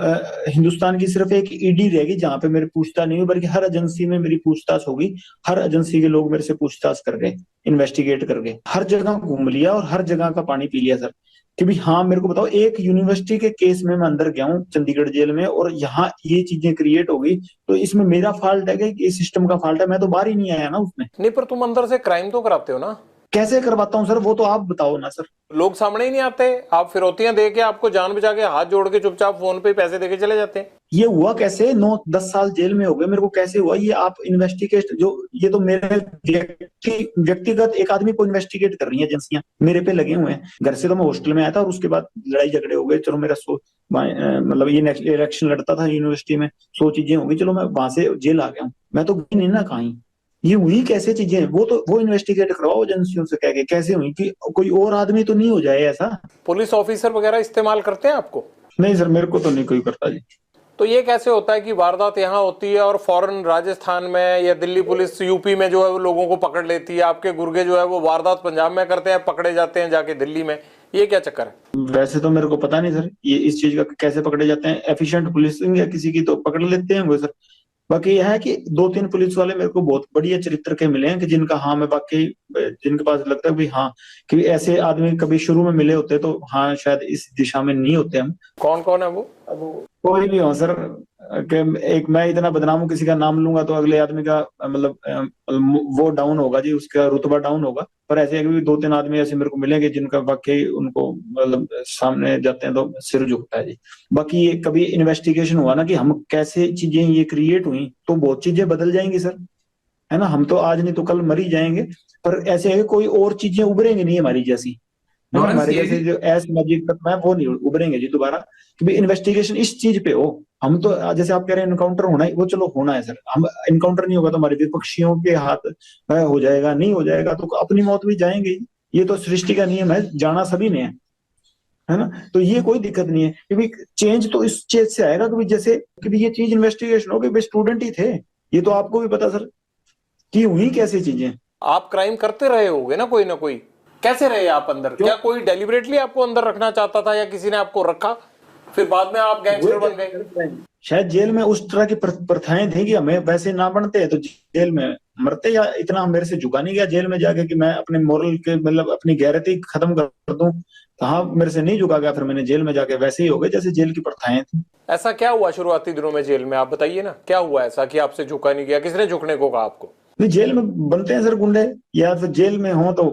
हिंदुस्तान की सिर्फ एक ईडी रहेगी जहां पे मेरी पूछताछ नहीं हुई, बल्कि हर एजेंसी में मेरी पूछताछ होगी, हर एजेंसी के लोग मेरे से पूछताछ कर गए, इन्वेस्टिगेट कर गए, हर जगह घूम लिया और हर जगह का पानी पी लिया सर, कि भी हाँ मेरे को बताओ, एक यूनिवर्सिटी के केस में मैं अंदर गया हूँ चंडीगढ़ जेल में, और यहाँ ये चीजें क्रिएट हो गई, तो इसमें मेरा फॉल्ट है कि इस सिस्टम का फॉल्ट है? मैं तो बाहर ही नहीं आया ना उसमें। नहीं, पर तुम अंदर से क्राइम तो कराते हो ना? कैसे करवाता हूँ सर, वो तो आप बताओ ना सर। लोग सामने ही नहीं आते, आप फिरौतियां दे के, आपको जान बचा के, हाथ जोड़ के चुपचाप फोन पे पैसे देके चले जाते हैं। ये हुआ कैसे? 9-10 साल जेल में हो गए मेरे को, कैसे हुआ ये? आप इन्वेस्टिगेट, जो ये तो मेरे व्यक्तिगत एक आदमी को इन्वेस्टिगेट कर रही है एजेंसियां, मेरे पे लगे हुए हैं। घर से तो मैं हॉस्टल में आया था, और उसके बाद लड़ाई झगड़े हो गए, चलो मेरा मतलब ये इलेक्शन लड़ता था यूनिवर्सिटी में, 100 चीजें हो गई, चलो मैं वहां से जेल आ गया हूँ, मैं तो गई नहीं ना कहीं। ये हुई कैसे चीजें? वो तो वो इन्वेस्टिगेट करवाओ एजेंसियों से कह के, कैसे हुई, कि कोई और आदमी तो नहीं हो जाए ऐसा। पुलिस ऑफिसर वगैरह इस्तेमाल करते हैं आपको? नहीं सर, मेरे को तो नहीं कोई करता जी। तो ये कैसे होता है कि वारदात यहाँ होती है और फौरन राजस्थान में या दिल्ली पुलिस यूपी में जो है वो लोगों को पकड़ लेती है, आपके गुर्गे जो है वो वारदात पंजाब में करते हैं, पकड़े जाते हैं जाके दिल्ली में? ये क्या चक्कर है? वैसे तो मेरे को पता नहीं सर, ये इस चीज का कैसे पकड़े जाते हैं, एफिशिएंट पुलिसिंग या किसी की तो पकड़ लेते हैं वो सर। बाकी यह है कि 2-3 पुलिस वाले मेरे को बहुत बढ़िया चरित्र के मिले हैं, कि जिनका हाँ मैं बाकी, जिनके पास लगता है भी हाँ, कि ऐसे आदमी कभी शुरू में मिले होते तो हाँ शायद इस दिशा में नहीं होते हम। कौन कौन है वो? कोई भी हो सर, कि एक मैं इतना बदनाम हूं, किसी का नाम लूंगा तो अगले आदमी का मतलब वो डाउन होगा जी, उसका रुतबा डाउन होगा। पर ऐसे भी 2-3 आदमी ऐसे मेरे को मिलेंगे जिनका वाकई उनको मतलब सामने जाते हैं तो सिर झुकता है जी। बाकी ये कभी इन्वेस्टिगेशन हुआ ना कि हम कैसे चीजें ये क्रिएट हुई, तो बहुत चीजें बदल जाएंगी सर, है ना। हम तो आज नहीं तो कल मर ही जाएंगे, पर ऐसे है कोई और चीजें उभरेंगी नहीं हमारी जैसी, हमारे जैसे जो असामाजिक तत्व है वो नहीं उभरेंगे जी दोबारा, क्योंकि इन्वेस्टिगेशन इस चीज पे हो। हम तो जैसे आप कह रहे हैं इनकाउंटर होना है, वो चलो होना है सर, हम इनकाउंटर नहीं होगा तो हमारे विपक्षियों के हाथ हो जाएगा, नहीं हो जाएगा तो अपनी मौत भी जाएंगे। ये तो सृष्टि का नियम है, जाना सभी ने है ना। तो ये कोई दिक्कत नहीं है, क्योंकि चेंज तो इस चीज से आएगा कि जैसे कि ये चीज इन्वेस्टिगेशन हो गई, स्टूडेंट ही थे, ये तो आपको भी पता सर कि हुई कैसी चीजें। आप क्राइम करते रहे होगे ना कोई, कैसे रहे आप अंदर? क्या कोई डेलिबरेटली आपको अंदर रखना चाहता था या किसी ने आपको रखा, फिर बाद में आप गैंगस्टर बन गए? शायद जेल में उस तरह की प्रथाएं थी कि हमें वैसे ना बनते तो जेल में मरते, या इतना मेरे से झुका नहीं गया जेल में जाके कि मैं अपने मोरल के मतलब अपनी गैरती खत्म कर दूं, तो हाँ मेरे से नहीं झुका गया, फिर मैंने जेल में जाके वैसे ही हो गए जैसे जेल की प्रथाएं थी। ऐसा क्या हुआ शुरुआती दिनों में जेल में, आप बताइए ना, क्या हुआ ऐसा कि आपसे झुका नहीं गया? किसने झुकने को कहा आपको? नहीं, जेल में बनते हैं सर गुंडे, या फिर जेल में हो तो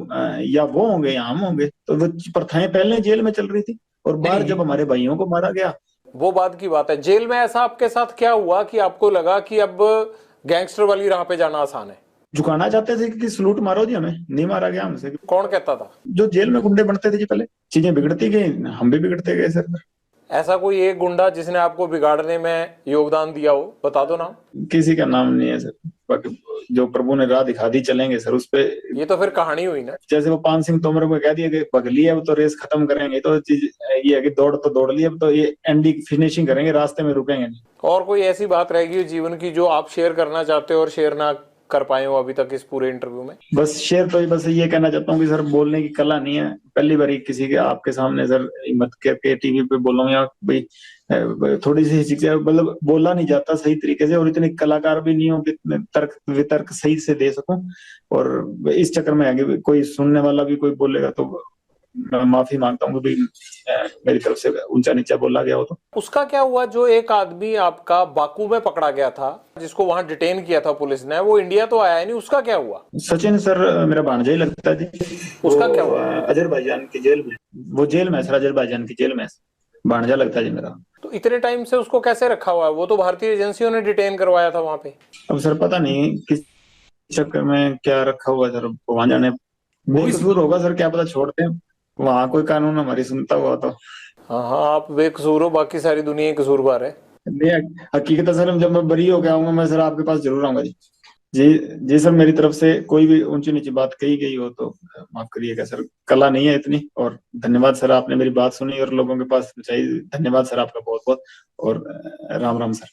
या वो होंगे या हम होंगे, तो वो प्रथाएं पहले जेल में चल रही थी, और बाहर जब हमारे भाइयों को मारा गया वो बात की बात है। जेल में ऐसा आपके साथ क्या हुआ कि आपको लगा कि अब गैंगस्टर वाली राह पे जाना आसान है? झुकाना चाहते थे कि सलूट मारो जी, हमें नहीं मारा गया हमसे। कौन कहता था? जो जेल में गुंडे बनते थे जी, पहले चीजें बिगड़ती गई, हम भी बिगड़ते गए सर। ऐसा कोई एक गुंडा जिसने आपको बिगाड़ने में योगदान दिया हो, बता दो नाम। किसी का नाम नहीं है सर, बाकी जो प्रभु ने राह दिखा दी चलेंगे सर उस पे। ये तो फिर कहानी हुई ना। जैसे वो पान सिंह तोमर को कह दिया कि भगली है, अब तो रेस खत्म करेंगे, तो चीज ये है कि दौड़ तो दौड़ ली, अब तो ये एंडी फिनिशिंग करेंगे, रास्ते में रुकेंगे नहीं। और कोई ऐसी बात रहेगी जीवन की जो आप शेयर करना चाहते हो और शेयर ना कर पाए हो अभी तक इस पूरे इंटरव्यू में? बस शेयर तो बस ये कहना चाहता हूँ कि सर बोलने की कला नहीं है, पहली बार किसी के आपके सामने सर हिम्मत करके टीवी पे बोलूं, या भाई थोड़ी सी शिक्षा, मतलब बोला नहीं जाता सही तरीके से, और इतने कलाकार भी नहीं हो कि तर्क वितर्क सही से दे सकूं, और इस चक्कर में आगे कोई सुनने वाला भी कोई बोलेगा तो मैं माफी मांगता हूँ कि मेरी तरफ से ऊंचा नीचा बोला गया हो तो। उसका क्या हुआ जो एक आदमी आपका बाकू में पकड़ा गया था, जिसको वहां डिटेन किया था पुलिस ने, वो इंडिया तो आया नहीं, उसका क्या हुआ? सचिन सर मेरा भांजा ही लगता है जी। उसका क्या हुआ? अजरबैजान की जेल में, वो जेल में सर, अजरबैजान की जेल में भांजा लगता है जी मेरा। तो इतने टाइम से उसको कैसे रखा हुआ है? वो तो भारतीय एजेंसियों ने डिटेन करवाया था वहां पे। अब सर पता नहीं किस चक्कर में क्या रखा हुआ सर, वहां जाने, बेकसूर होगा सर, क्या पता, छोड़ते हैं, वहां कोई कानून हमारी सुनता हुआ तो। हाँ हाँ, आप बेकसूर हो, बाकी सारी दुनिया कसूरवार है। नहीं, हकीकत सर जब मैं बरी होकर आऊंगा मैं सर आपके पास जरूर आऊंगा जी। जी जी सर, मेरी तरफ से कोई भी ऊंची नीची बात कही गई हो तो माफ करिएगा सर, कला नहीं है इतनी। और धन्यवाद सर, आपने मेरी बात सुनी और लोगों के पास पहुंचाई, धन्यवाद सर आपका बहुत बहुत, और राम राम सर।